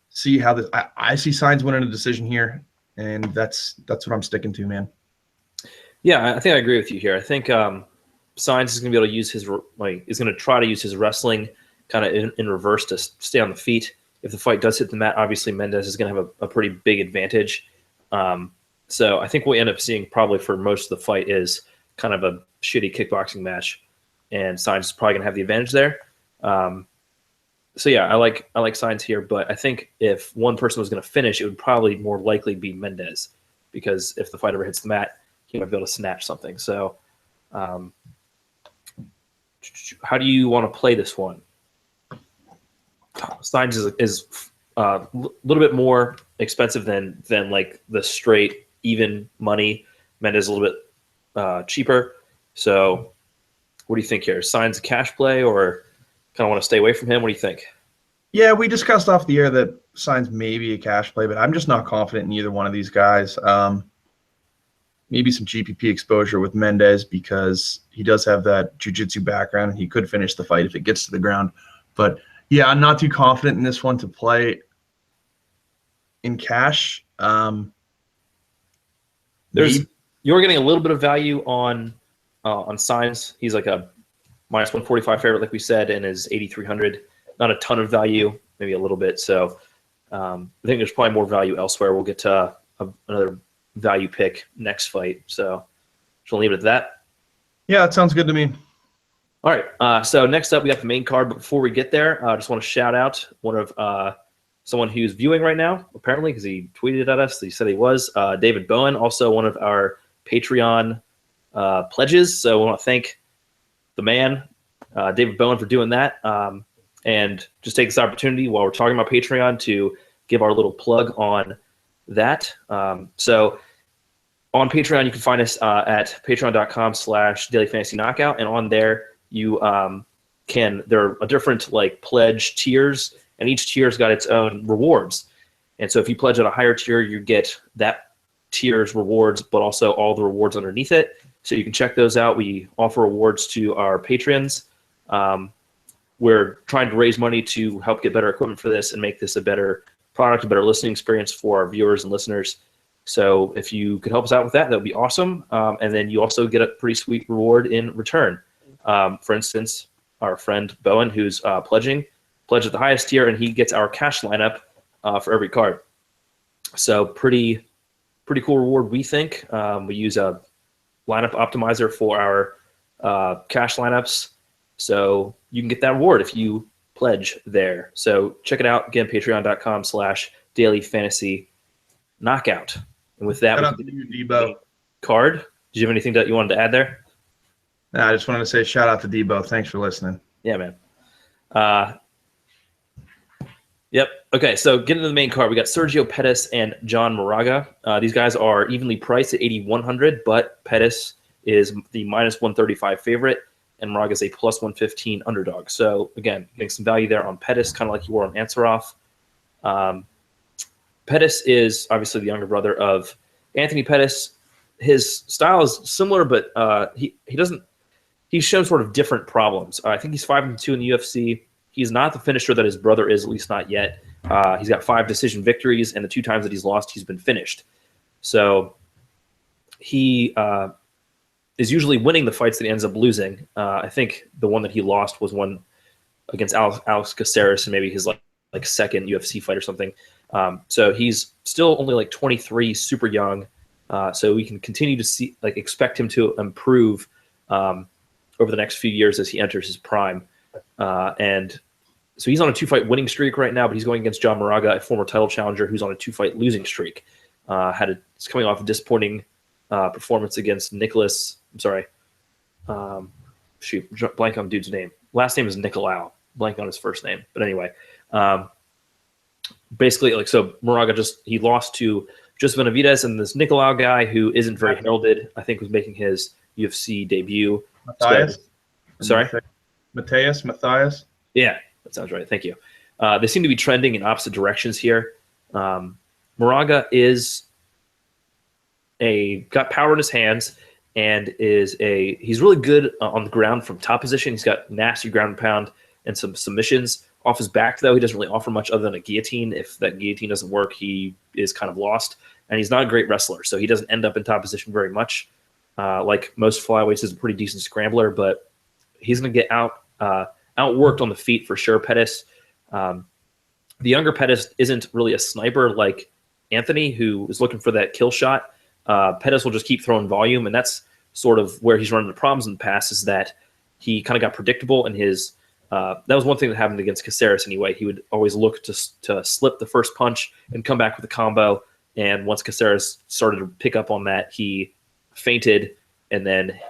see how this. I see Sainz winning a decision here, and that's what I'm sticking to, man. Yeah, I think I agree with you here. I think Sainz is going to be able to use his is going to try to use his wrestling kind of in reverse to stay on the feet. If the fight does hit the mat, obviously Mendes is going to have a pretty big advantage. So I think what we end up seeing probably for most of the fight is kind of a shitty kickboxing match, and Sainz is probably going to have the advantage there. So yeah, I like Sainz here, but I think if one person was going to finish, it would probably more likely be Mendes, because if the fight ever hits the mat, he might be able to snatch something. So how do you want to play this one? Sainz is a little bit more expensive than like the straight even money. Mendes is a little bit cheaper. So what do you think here? Sainz a cash play, or kind of want to stay away from him? What do you think? Yeah, we discussed off the air that Sainz may be a cash play, but I'm just not confident in either one of these guys. Maybe some GPP exposure with Mendes because he does have that jiu-jitsu background, and he could finish the fight if it gets to the ground. But yeah, I'm not too confident in this one to play in cash. You're getting a little bit of value on Sainz. He's like a minus 145 favorite, like we said, and is 8,300. Not a ton of value, maybe a little bit. So I think there's probably more value elsewhere. We'll get to another value pick next fight. So we'll leave it at that. Yeah, that sounds good to me. All right. So next up, we got the main card. But before we get there, I just want to shout out one of someone who's viewing right now, apparently, because he tweeted at us. He said he was. David Bowen, also one of our Patreon pledges. So I want to thank the man, David Bowen, for doing that. And just take this opportunity while we're talking about Patreon to give our little plug on that. So on Patreon, you can find us at patreon.com/dailyfantasyknockout. And on there, you there are different like pledge tiers, and each tier's got its own rewards. And so if you pledge at a higher tier, you get that tier's rewards, but also all the rewards underneath it. So you can check those out. We offer rewards to our patrons. We're trying to raise money to help get better equipment for this and make this a better product, a better listening experience for our viewers and listeners. So if you could help us out with that, that would be awesome. And then you also get a pretty sweet reward in return. For instance, our friend Bowen, who's pledged at the highest tier, and he gets our cash lineup for every card. So pretty cool reward, we think. We use a lineup optimizer for our cash lineups. So you can get that reward if you pledge there. So check it out. Again, patreon.com/dailyfantasyknockout. And with that, shout out to you, Debo. Card. Did you have anything that you wanted to add there? No, I just wanted to say shout out to Debo. Thanks for listening. Yeah, man. Yep. Okay, so getting to the main card, we got Sergio Pettis and John Moraga. These guys are evenly priced at 8,100, but Pettis is the minus 135 favorite, and Moraga is a plus 115 underdog. So again, getting some value there on Pettis, kind of like you were on Ansarov. Pettis is obviously the younger brother of Anthony Pettis. His style is similar, but he's shown sort of different problems. I think he's 5-2 in the UFC. He's not the finisher that his brother is, at least not yet. He's got 5 decision victories, and the 2 times that he's lost, he's been finished. So he is usually winning the fights that he ends up losing. I think the one that he lost was one against Alex Caceres, and maybe his like second UFC fight or something. So he's still only like 23, super young. So we can continue to expect him to improve over the next few years as he enters his prime. And so he's on a 2-fight winning streak right now, but he's going against John Moraga, a former title challenger who's on a 2-fight losing streak. He's coming off a disappointing performance against Nicholas. I'm sorry. Blank on dude's name. Last name is Nicolau. Blank on his first name. But anyway, basically, so Moraga he lost to Joseph Benavidez, and this Nicolau guy who isn't very heralded, I think, was making his UFC debut. Matthias? Sorry? Matthias? Yeah, that sounds right. Thank you. They seem to be trending in opposite directions here. Moraga got power in his hands and he's really good on the ground from top position. He's got nasty ground and pound and some submissions. Off his back, though, he doesn't really offer much other than a guillotine. If that guillotine doesn't work, he is kind of lost. And he's not a great wrestler, so he doesn't end up in top position very much. Like most flyweights, he's a pretty decent scrambler, but he's going to get outworked on the feet for sure. Pettis, the younger Pettis isn't really a sniper like Anthony, who is looking for that kill shot. Pettis will just keep throwing volume, and that's sort of where he's run into problems in the past, is that he kind of got predictable in his that was one thing that happened against Caceres anyway. He would always look to slip the first punch and come back with a combo, and once Caceres started to pick up on that, he feinted and then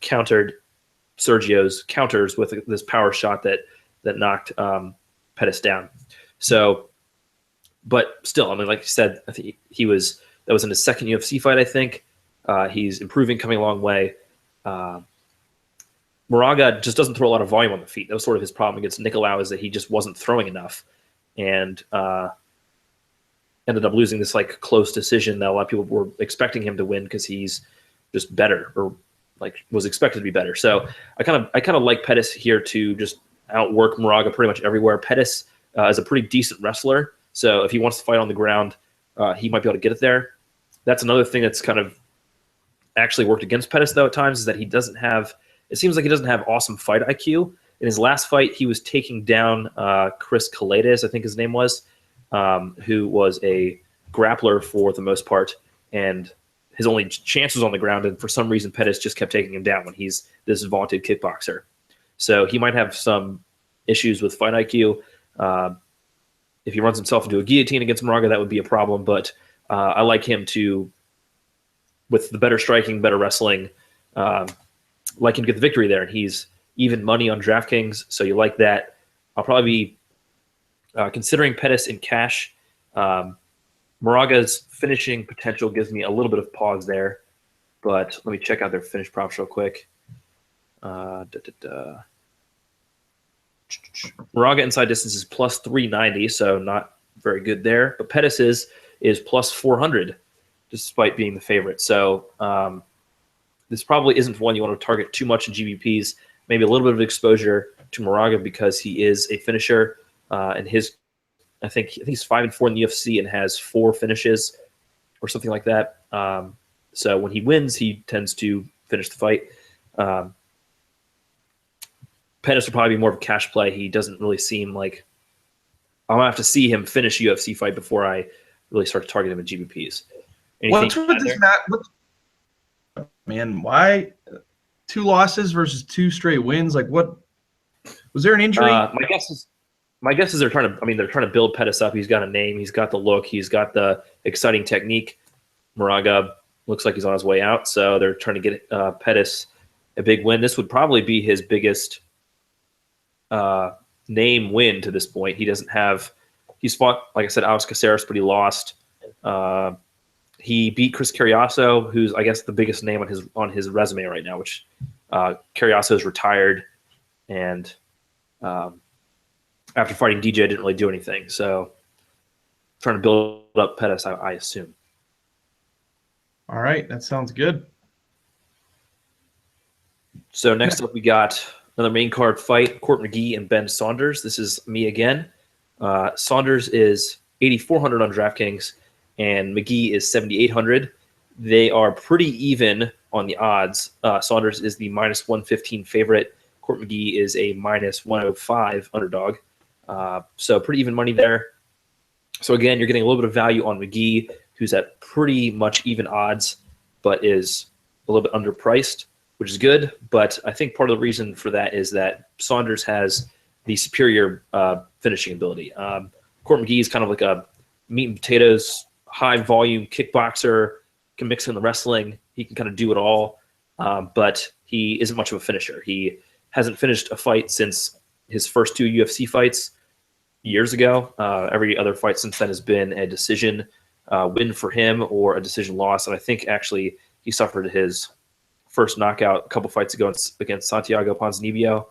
countered Sergio's counters with this power shot that knocked Pettis down. So, but still, I mean, like you said, I think that was in his second UFC fight, I think. He's improving, coming a long way. Moraga just doesn't throw a lot of volume on the feet. That was sort of his problem against Nicolau, is that he just wasn't throwing enough, and ended up losing this like close decision that a lot of people were expecting him to win because he's just better, or like was expected to be better. So I kind of like Pettis here to just outwork Moraga pretty much everywhere. Pettis is a pretty decent wrestler, so if he wants to fight on the ground, he might be able to get it there. That's another thing that's kind of actually worked against Pettis, though, at times, is that it seems like he doesn't have awesome fight IQ. In his last fight, he was taking down Chris Kalides, I think his name was, who was a grappler for the most part, and his only chance was on the ground, and for some reason Pettis just kept taking him down when he's this vaunted kickboxer. So he might have some issues with fight IQ. If he runs himself into a guillotine against Moraga, that would be a problem, but I like him with the better striking, better wrestling, like him to get the victory there, and he's even money on DraftKings, so you like that. I'll probably be considering Pettis in cash. Moraga's finishing potential gives me a little bit of pause there, but let me check out their finish props real quick. Moraga inside distance is plus 390, so not very good there, but Pettis is plus 400, despite being the favorite. So this probably isn't one you want to target too much in GBPs. Maybe a little bit of exposure to Moraga because he is a finisher, and I think he's 5-4 in the UFC and has 4 finishes or something like that. So when he wins, he tends to finish the fight. Pettis will probably be more of a cash play. He doesn't really seem like I'm gonna have to see him finish a UFC fight before I really start to target him in GBPs. What's with this, Matt? Man, why 2 losses versus 2 straight wins? Like, what was there an injury? My guess is they're trying to build Pettis up. He's got a name, he's got the look, he's got the exciting technique. Moraga looks like he's on his way out, so they're trying to get Pettis a big win. This would probably be his biggest name win to this point. He's fought, like I said, Alex Caceres, but he lost. He beat Chris Carriaso, who's I guess the biggest name on his resume right now. Which Carriaso is retired, and after fighting DJ, didn't really do anything. So trying to build up Pettis, I assume. All right, that sounds good. So next up, we got another main card fight: Court McGee and Ben Saunders. This is me again. Saunders is 8,400 on DraftKings, and McGee is 7,800. They are pretty even on the odds. Saunders is the -115 favorite. Court McGee is a -105 underdog. So pretty even money there. So again, you're getting a little bit of value on McGee, who's at pretty much even odds, but is a little bit underpriced, which is good. But I think part of the reason for that is that Saunders has the superior finishing ability. Court McGee is kind of like a meat and potatoes, high volume kickboxer, can mix in the wrestling. He can kind of do it all, but he isn't much of a finisher. He hasn't finished a fight since his first 2 UFC fights years ago. Every other fight since then has been a decision win for him or a decision loss. And I think actually he suffered his first knockout a couple fights ago against Santiago Ponzinibbio.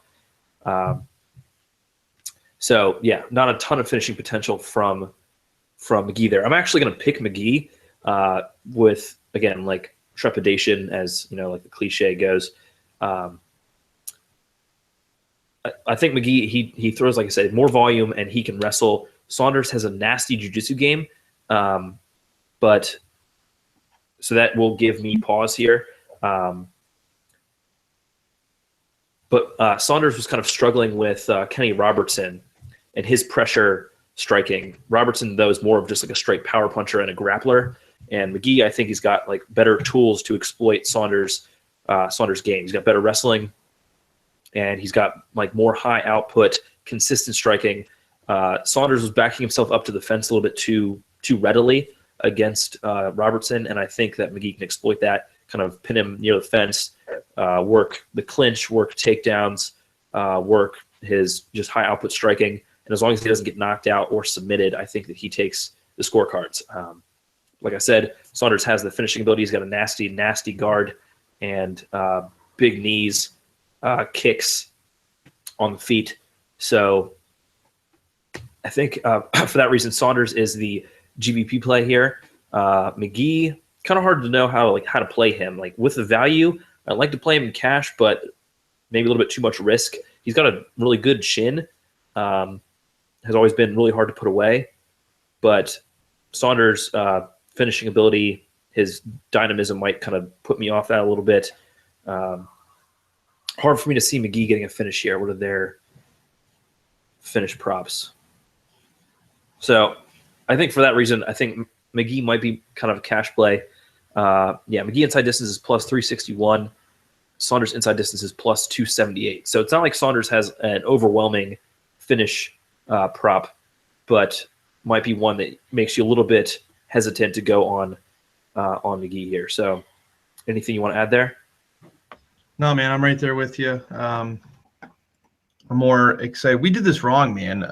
So yeah, not a ton of finishing potential from McGee there. I'm actually going to pick McGee with, again, like trepidation, as you know, like the cliche goes. I think McGee, he throws, like I said, more volume and he can wrestle. Saunders has a nasty jiu-jitsu game, but so that will give me pause here. But Saunders was kind of struggling with Kenny Robertson and his pressure striking. Robertson, though, is more of just like a straight power puncher and a grappler. And McGee, I think he's got like better tools to exploit Saunders' game. He's got better wrestling, and he's got like more high output, consistent striking. Saunders was backing himself up to the fence a little bit too readily against Robertson, and I think that McGee can exploit that, kind of pin him near the fence, work the clinch, work takedowns, work his just high output striking. And as long as he doesn't get knocked out or submitted, I think that he takes the scorecards. Like I said, Saunders has the finishing ability. He's got a nasty, nasty guard and big knees, kicks on the feet. So I think for that reason, Saunders is the GBP play here. McGee, kind of hard to know how to play him. Like with the value, I'd like to play him in cash, but maybe a little bit too much risk. He's got a really good chin. Has always been really hard to put away. But Saunders' finishing ability, his dynamism might kind of put me off that a little bit. Hard for me to see McGee getting a finish here. What are their finish props? So I think for that reason, I think McGee might be kind of a cash play. McGee inside distance is plus 361. Saunders inside distance is plus 278. So it's not like Saunders has an overwhelming finish prop, but might be one that makes you a little bit hesitant to go on McGee here. So anything you want to add there? No, man, I'm right there with you. I'm more excited. We did this wrong, man.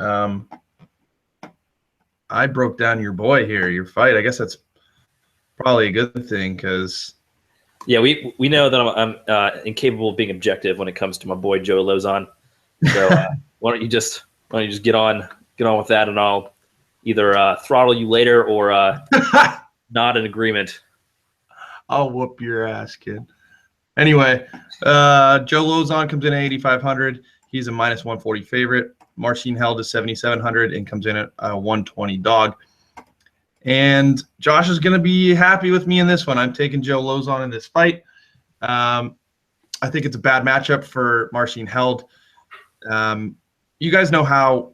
I broke down your boy here, your fight. I guess that's probably a good thing because we know that I'm incapable of being objective when it comes to my boy Joe Lozon. So why don't you just get on with that, and I'll either throttle you later or not in agreement. I'll whoop your ass, kid. Anyway, Joe Lozon comes in at 8,500. He's a -140 favorite. Marcin Held is 7,700 and comes in at a 120 dog. And Josh is going to be happy with me in this one. I'm taking Joe Lozon in this fight. I think it's a bad matchup for Marcin Held. You guys know how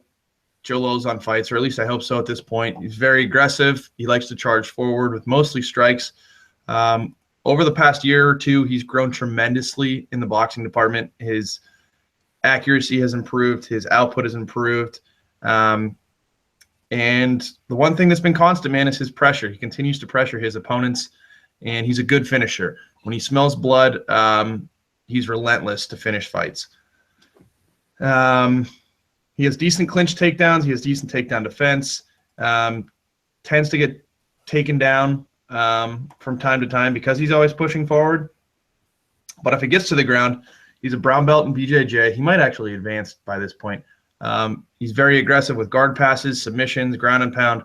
Joe Lozon fights, or at least I hope so at this point. He's very aggressive. He likes to charge forward with mostly strikes. Over the past year or two, he's grown tremendously in the boxing department. His accuracy has improved. His output has improved. And the one thing that's been constant, man, is his pressure. He continues to pressure his opponents, and he's a good finisher. When he smells blood, he's relentless to finish fights. He has decent clinch takedowns. He has decent takedown defense. Tends to get taken down from time to time because he's always pushing forward. But if it gets to the ground, he's a brown belt in BJJ. He might actually advance by this point. He's very aggressive with guard passes, submissions, ground and pound,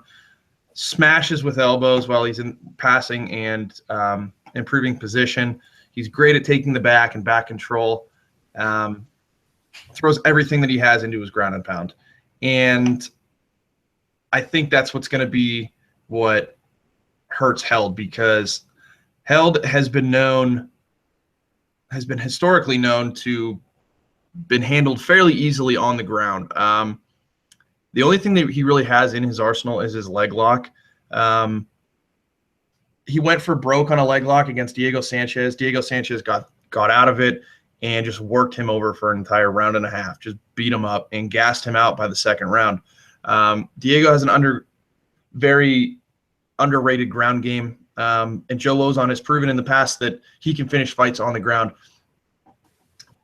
smashes with elbows while he's in passing and improving position. He's great at taking the back and back control. Throws everything that he has into his ground and pound. And I think that's what's going to be what hurts Held, because Held has been historically known to been handled fairly easily on the ground. The only thing that he really has in his arsenal is his leg lock. He went for broke on a leg lock against Diego Sanchez. Diego Sanchez got out of it and just worked him over for an entire round and a half, just beat him up and gassed him out by the second round. Diego has an very underrated ground game. And Joe Lozon has proven in the past that he can finish fights on the ground.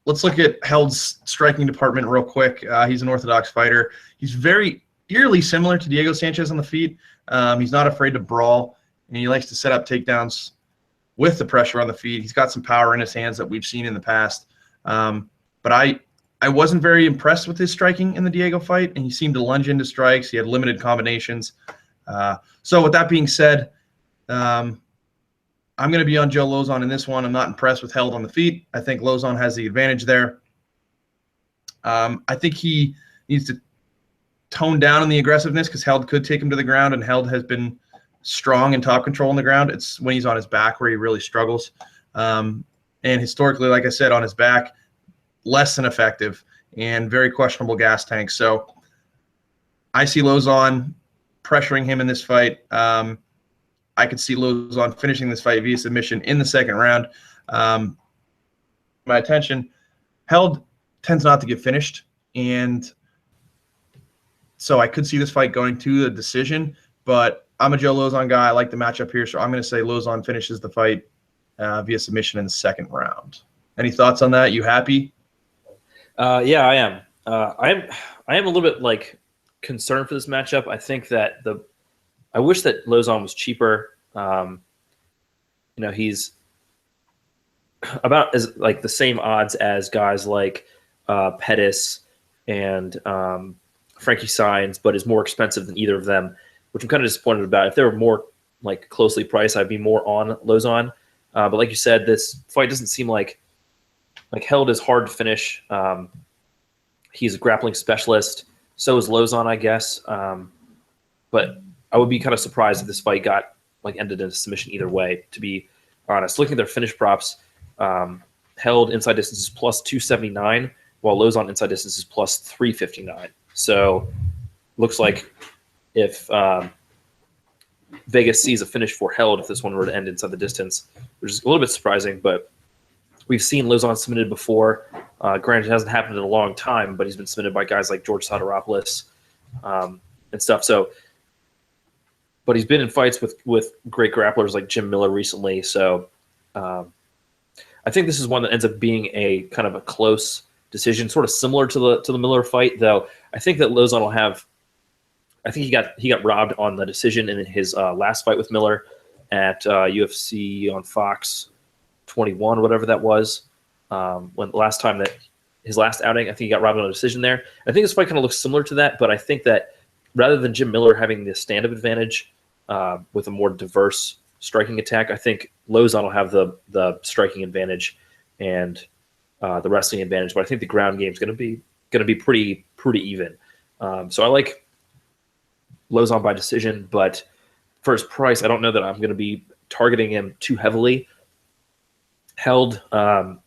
Let's look at Held's striking department real quick. He's an orthodox fighter. He's very eerily similar to Diego Sanchez on the feet. He's not afraid to brawl, and he likes to set up takedowns with the pressure on the feet. He's got some power in his hands that we've seen in the past. But I wasn't very impressed with his striking in the Diego fight, and he seemed to lunge into strikes. He had limited combinations. So with that being said, I'm going to be on Joe Lozon in this one. I'm not impressed with Held on the feet. I think Lozon has the advantage there. I think he needs to tone down on the aggressiveness because Held could take him to the ground, and Held has been strong and top control on the ground. It's when he's on his back where he really struggles. And historically, like I said, on his back, less than effective and very questionable gas tanks. So I see Lozon pressuring him in this fight. I could see Lozon finishing this fight via submission in the second round. My attention, Held tends not to get finished, and so I could see this fight going to the decision, but I'm a Joe Lozon guy. I like the matchup here, so I'm going to say Lozon finishes the fight via submission in the second round. Any thoughts on that? You happy? Yeah, I am. I am a little bit concerned for this matchup. I think that I wish that Lozon was cheaper. He's about as the same odds as guys like Pettis and Frankie Saenz, but is more expensive than either of them, which I'm kind of disappointed about. If they were more closely priced, I'd be more on Lozon. But like you said, this fight doesn't seem like Held is hard to finish. He's a grappling specialist. So is Lozon, I guess. But I would be kind of surprised if this fight got ended in a submission either way, to be honest. Looking at their finish props, Held inside distance is plus 279, while Lozon inside distance is plus 359. So looks like if Vegas sees a finish for Held if this one were to end inside the distance, which is a little bit surprising, but we've seen Lozon submitted before. Granted, it hasn't happened in a long time, but he's been submitted by guys like George Sotiropoulos and stuff. But he's been in fights with great grapplers like Jim Miller recently. So I think this is one that ends up being a kind of a close decision, sort of similar to the Miller fight, though. I think that Lozon will have. I think he got robbed on the decision in his last fight with Miller at UFC on Fox 21 or whatever that was. When the last time that his last outing, I think he got robbed on a decision there. I think this fight kind of looks similar to that, but I think that rather than Jim Miller having the stand-up advantage with a more diverse striking attack, I think Lozon will have the striking advantage and the wrestling advantage. But I think the ground game is going to be pretty even. So I like Lozon by decision, but for his price, I don't know that I'm going to be targeting him too heavily. Held,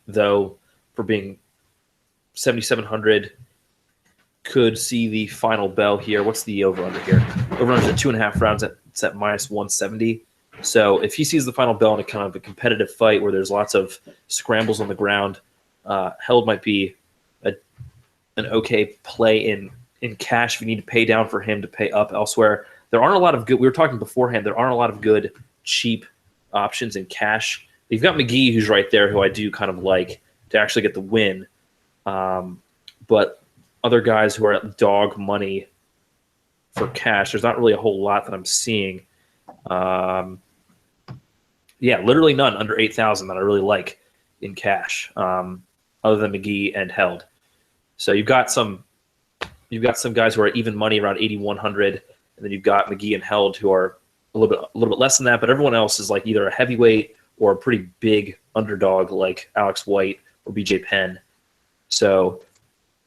though, for being 7,700. Could see the final bell here. What's the over-under here? Over-under at 2.5 rounds. It's at minus 170. So if he sees the final bell in a kind of a competitive fight where there's lots of scrambles on the ground, Held might be an okay play in cash if you need to pay down for him to pay up elsewhere. There aren't a lot of good – we were talking beforehand. There aren't a lot of good, cheap options in cash. You've got McGee, who's right there, who I do kind of like to actually get the win. But other guys who are at dog money for cash, there's not really a whole lot that I'm seeing. Yeah, literally none under 8,000 that I really like in cash, other than McGee and Held. So you've got some guys who are even money around 8,100, and then you've got McGee and Held who are a little bit less than that. But everyone else is like either a heavyweight or a pretty big underdog like Alex White or BJ Penn. So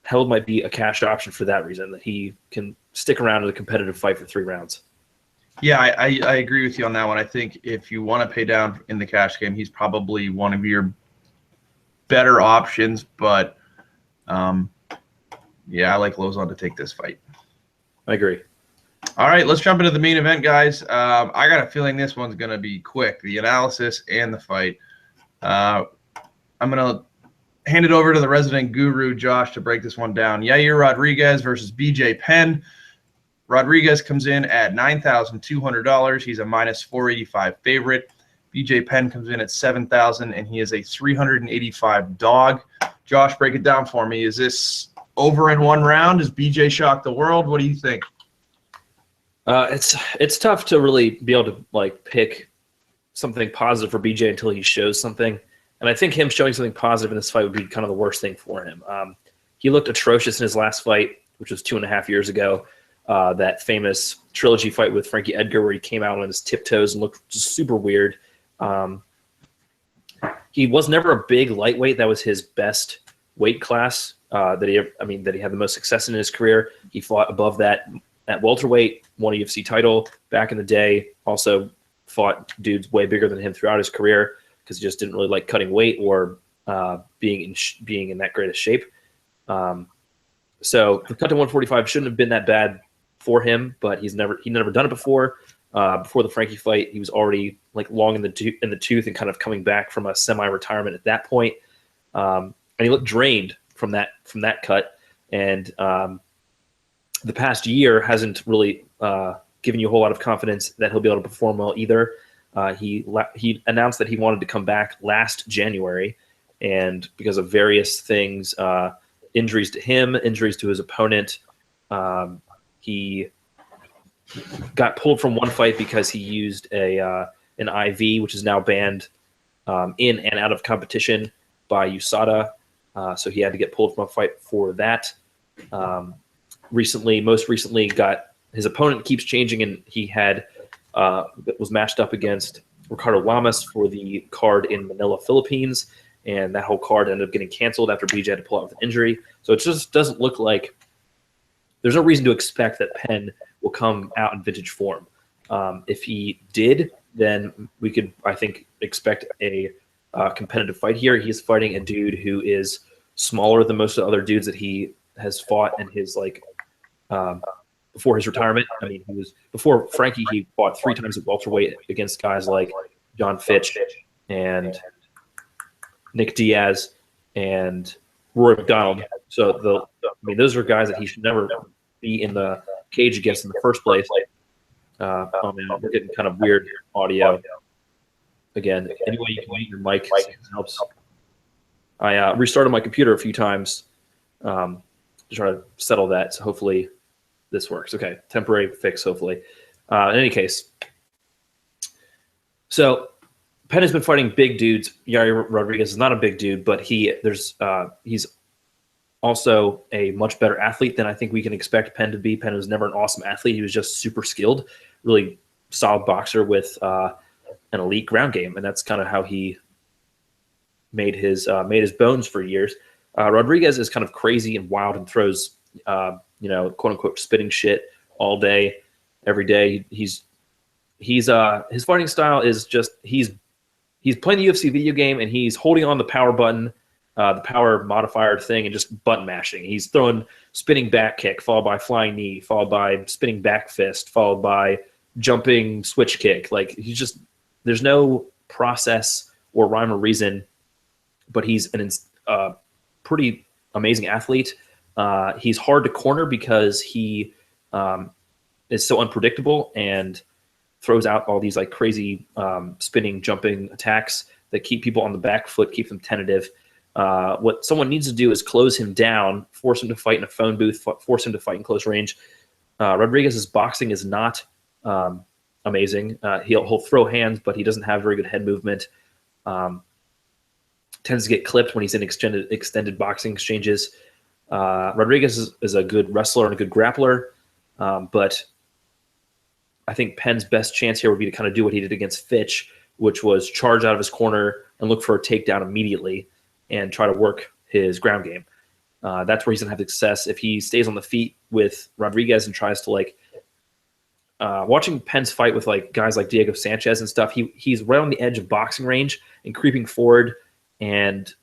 Held might be a cash option for that reason, that he can stick around in a competitive fight for 3 rounds. Yeah, I agree with you on that one. I think if you want to pay down in the cash game, he's probably one of your better options. But yeah, I like Lozon to take this fight. I agree. All right, let's jump into the main event, guys. I got a feeling this one's going to be quick, the analysis and the fight. I'm going to hand it over to the resident guru, Josh, to break this one down. Yair Rodriguez versus BJ Penn. Rodriguez comes in at $9,200. He's a minus 485 favorite. BJ Penn comes in at $7,000, and he is a 385 dog. Josh, break it down for me. Is this over in 1 round? Does BJ shock the world? What do you think? It's tough to really be able to like pick something positive for BJ until he shows something. And I think him showing something positive in this fight would be kind of the worst thing for him. He looked atrocious in his last fight, which was 2.5 years ago. That famous trilogy fight with Frankie Edgar where he came out on his tiptoes and looked just super weird. He was never a big lightweight. That was his best weight class that he had the most success in his career. He fought above that at welterweight, won a UFC title back in the day, also fought dudes way bigger than him throughout his career because he just didn't really like cutting weight or being in that great of shape. So the cut to 145 shouldn't have been that bad for him, but he'd never done it before. Before the Frankie fight, he was already like long in the tooth and kind of coming back from a semi-retirement at that point. And he looked drained from that cut. And the past year hasn't really given you a whole lot of confidence that he'll be able to perform well either. He announced that he wanted to come back last January, and because of various things, injuries to him, injuries to his opponent, he got pulled from one fight because he used an IV, which is now banned in and out of competition by USADA. So he had to get pulled from a fight for that. Most recently, got his opponent keeps changing, and he was matched up against Ricardo Lamas for the card in Manila, Philippines, and that whole card ended up getting canceled after BJ had to pull out with an injury. So it just doesn't look like there's no reason to expect that Penn will come out in vintage form. If he did, then we could, I think, expect a competitive fight here. He's fighting a dude who is smaller than most of the other dudes that he has fought in his before his retirement. I mean, before Frankie, he fought 3 times at welterweight against guys like John Fitch and Nick Diaz and Rory McDonald. So those are guys that he should never be in the cage against in the first place. Oh man, we're getting kind of weird audio. Again, any way you can mute your mic helps. I restarted my computer a few times to try to settle that. So hopefully this works. Okay, temporary fix, hopefully. In any case, so Penn has been fighting big dudes. Yair Rodriguez is not a big dude, but he's also a much better athlete than I think we can expect Penn to be. Penn was never an awesome athlete. He was just super skilled, really solid boxer with an elite ground game, and that's kind of how he made his bones for years. Rodriguez is kind of crazy and wild and throws, quote unquote, spitting shit all day, every day. His fighting style is just he's playing the UFC video game and he's holding on the power button, the power modifier thing, and just button mashing. He's throwing spinning back kick, followed by flying knee, followed by spinning back fist, followed by jumping switch kick. Like there's no process or rhyme or reason, but he's a pretty amazing athlete. He's hard to corner because he is so unpredictable and throws out all these like crazy spinning, jumping attacks that keep people on the back foot, keep them tentative. What someone needs to do is close him down, force him to fight in a phone booth, force him to fight in close range. Rodriguez's boxing is not amazing. He'll throw hands, but he doesn't have very good head movement. Tends to get clipped when he's in extended boxing exchanges. Rodriguez is a good wrestler and a good grappler, but I think Penn's best chance here would be to kind of do what he did against Fitch, which was charge out of his corner and look for a takedown immediately and try to work his ground game. That's where he's going to have success. If he stays on the feet with Rodriguez and tries to watching Penn's fight with guys like Diego Sanchez and stuff, he's right on the edge of boxing range and creeping forward and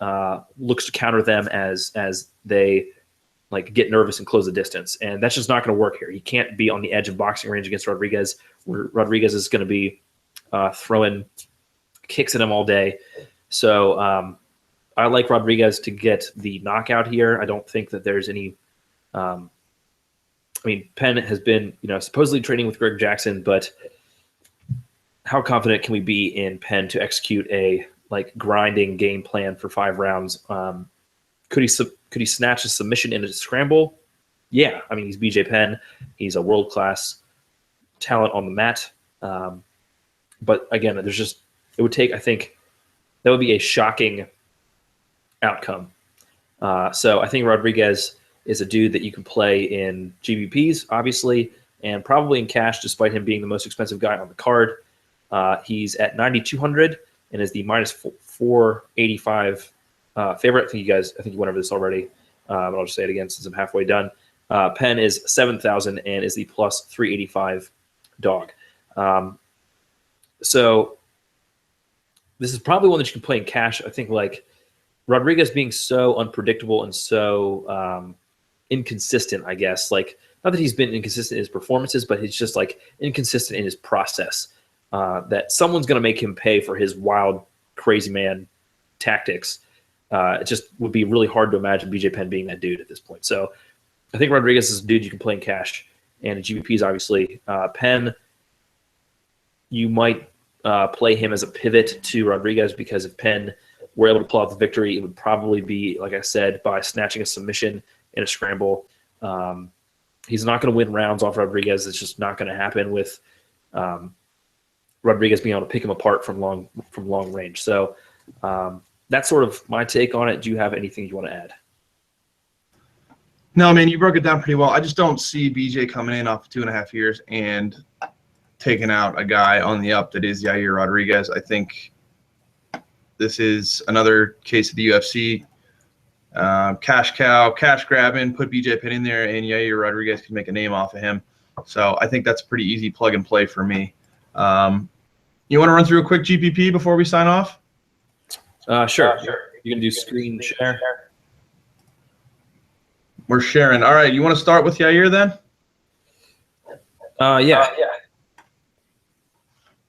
looks to counter them as they get nervous and close the distance. And that's just not going to work here. He can't be on the edge of boxing range against Rodriguez, where Rodriguez is going to be throwing kicks at him all day. So I like Rodriguez to get the knockout here. I don't think that there's any Penn has been, supposedly training with Greg Jackson, but how confident can we be in Penn to execute a grinding game plan for 5 rounds? Could he snatch a submission in a scramble? Yeah. He's BJ Penn. He's a world-class talent on the mat. But again, it would take, I think, that would be a shocking outcome. So I think Rodriguez is a dude that you can play in GBPs, obviously, and probably in cash, despite him being the most expensive guy on the card. He's at 9,200 and is the minus 485 favorite. I think you went over this already, but I'll just say it again since I'm halfway done. Penn is 7,000 and is the plus 385 dog. So this is probably one that you can play in cash. I think Rodriguez being so unpredictable and so inconsistent, I guess. Not that he's been inconsistent in his performances, but he's just inconsistent in his process. That someone's going to make him pay for his wild, crazy man tactics. It just would be really hard to imagine BJ Penn being that dude at this point. So I think Rodriguez is a dude you can play in cash. And in GBPs, obviously. Penn, you might play him as a pivot to Rodriguez, because if Penn were able to pull out the victory, it would probably be, like I said, by snatching a submission in a scramble. He's not going to win rounds off Rodriguez. It's just not going to happen with Rodriguez being able to pick him apart from long range. So that's sort of my take on it. Do you have anything you want to add? No, man, you broke it down pretty well. I just don't see BJ coming in off 2.5 years and taking out a guy on the up that is Yair Rodriguez. I think this is another case of the UFC. Cash cow, cash grabbing, put BJ Penn in there, and Yair Rodriguez can make a name off of him. So I think that's a pretty easy plug and play for me. You want to run through a quick GPP before we sign off? Sure. You can do screen share. We're sharing. All right. You want to start with Yair then? Yeah.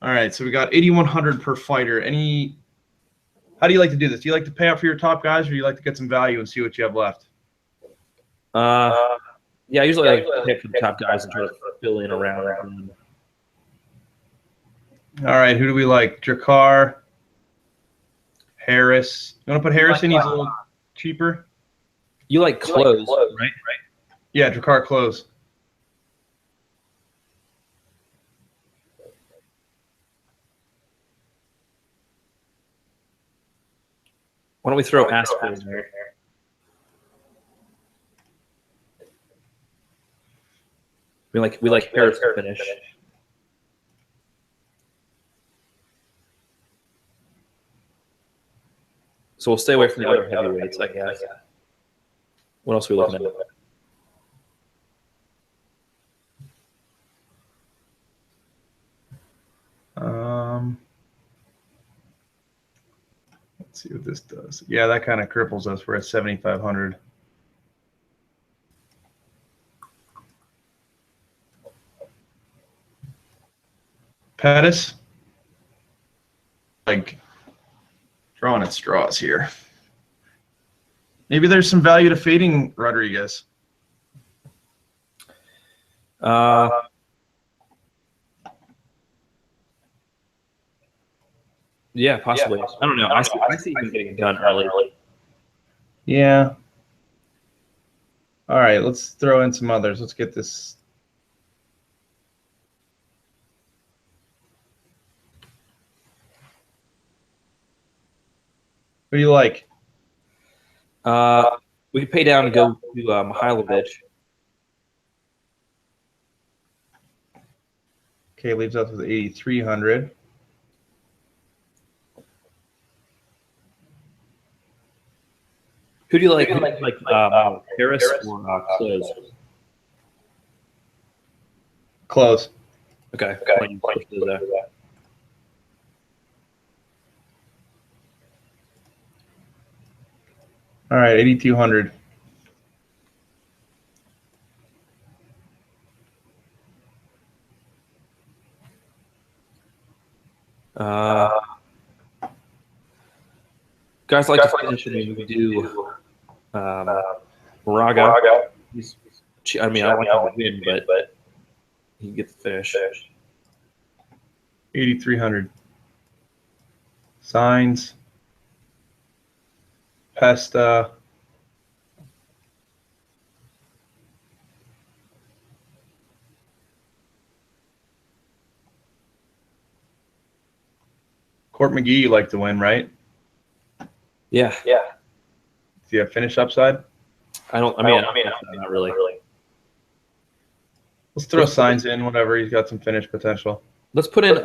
All right. So we got 8,100 per fighter. How do you like to do this? Do you like to pay out for your top guys, or do you like to get some value and see what you have left? Yeah, I usually like to pick for the top guys and try to fill in around. All right. Who do we like? Jakar, Harris. You want to put Harris in? He's a little cheaper. You like close, right? Yeah, Jakar close. Why don't we throw Aspen in there? We like Harris to finish. So we'll stay away from the other heavyweights, I guess. What else are we looking at? Let's see what this does. Yeah, that kind of cripples us. We're at 7,500. Pettis, drawing at straws here. Maybe there's some value to fading Rodriguez. Yeah, possibly. I don't know. I see him getting it done early. Yeah. All right, let's throw in some others. Let's get this. Who do you like? We could pay down and go to Mihailovic. Okay, leaves us with 8,300. Who do you like? Harris or Close? Close. Okay. All right, 8,200. Guys like to finish. I mean, we do Moraga. I want him to win, but he can get the finish. 8,300. Signs. Pesta. Court McGee, you like to win, right? Yeah. Do you have finish upside? Not really. Let's throw signs in, whatever. He's got some finish potential. Let's put in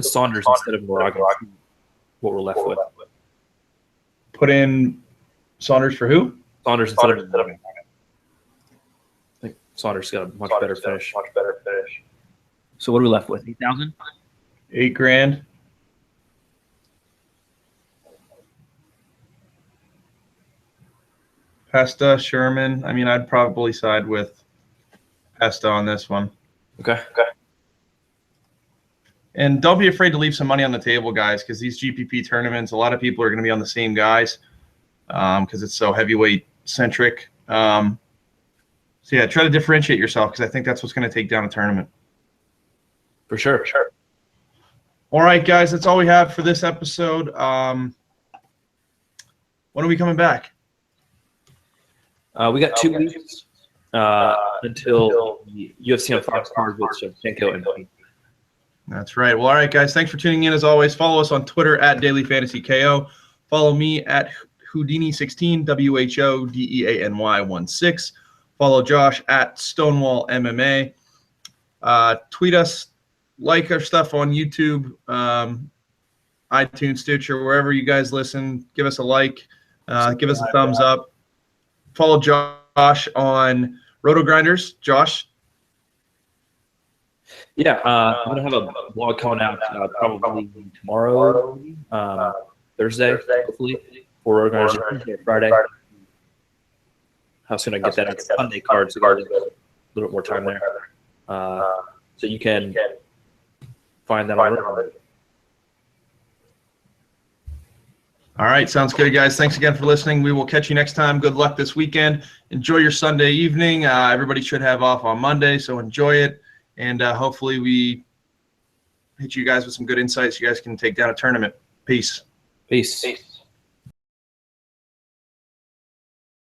Saunders instead of Moraga. What we're left with. Put in Saunders for who? Saunders instead of Moraga. I think Saunders got a much better finish. So what are we left with? 8,000? $8,000. Pesta, Sherman. I mean, I'd probably side with Pesta on this one. Okay. And don't be afraid to leave some money on the table, guys, because these GPP tournaments, a lot of people are going to be on the same guys because it's so heavyweight centric. So yeah, try to differentiate yourself because I think that's what's going to take down a tournament. For sure. All right, guys, that's all we have for this episode. When are we coming back? We got 2 weeks until the UFC on Fox card with Shevchenko and Pete. That's right. Well, all right, guys. Thanks for tuning in. As always, follow us on Twitter at DailyFantasyKO. Follow me at Houdini16, WHODEANY16. Follow Josh at Stonewall MMA. Tweet us, like our stuff on YouTube, iTunes, Stitcher, wherever you guys listen. Give us a like. Give us a thumbs up. Follow Josh on Roto Grinders. Josh? Yeah, I'm going to have a blog coming out probably tomorrow, Thursday, hopefully, for Roto Grinders, Friday. How soon I get that on Sunday card, so there's a little bit more time there. So you can find that on Roto Grinders. All right, sounds good, guys. Thanks again for listening. We will catch you next time. Good luck this weekend. Enjoy your Sunday evening. Everybody should have off on Monday, so enjoy it. And hopefully we hit you guys with some good insights. You guys can take down a tournament. Peace.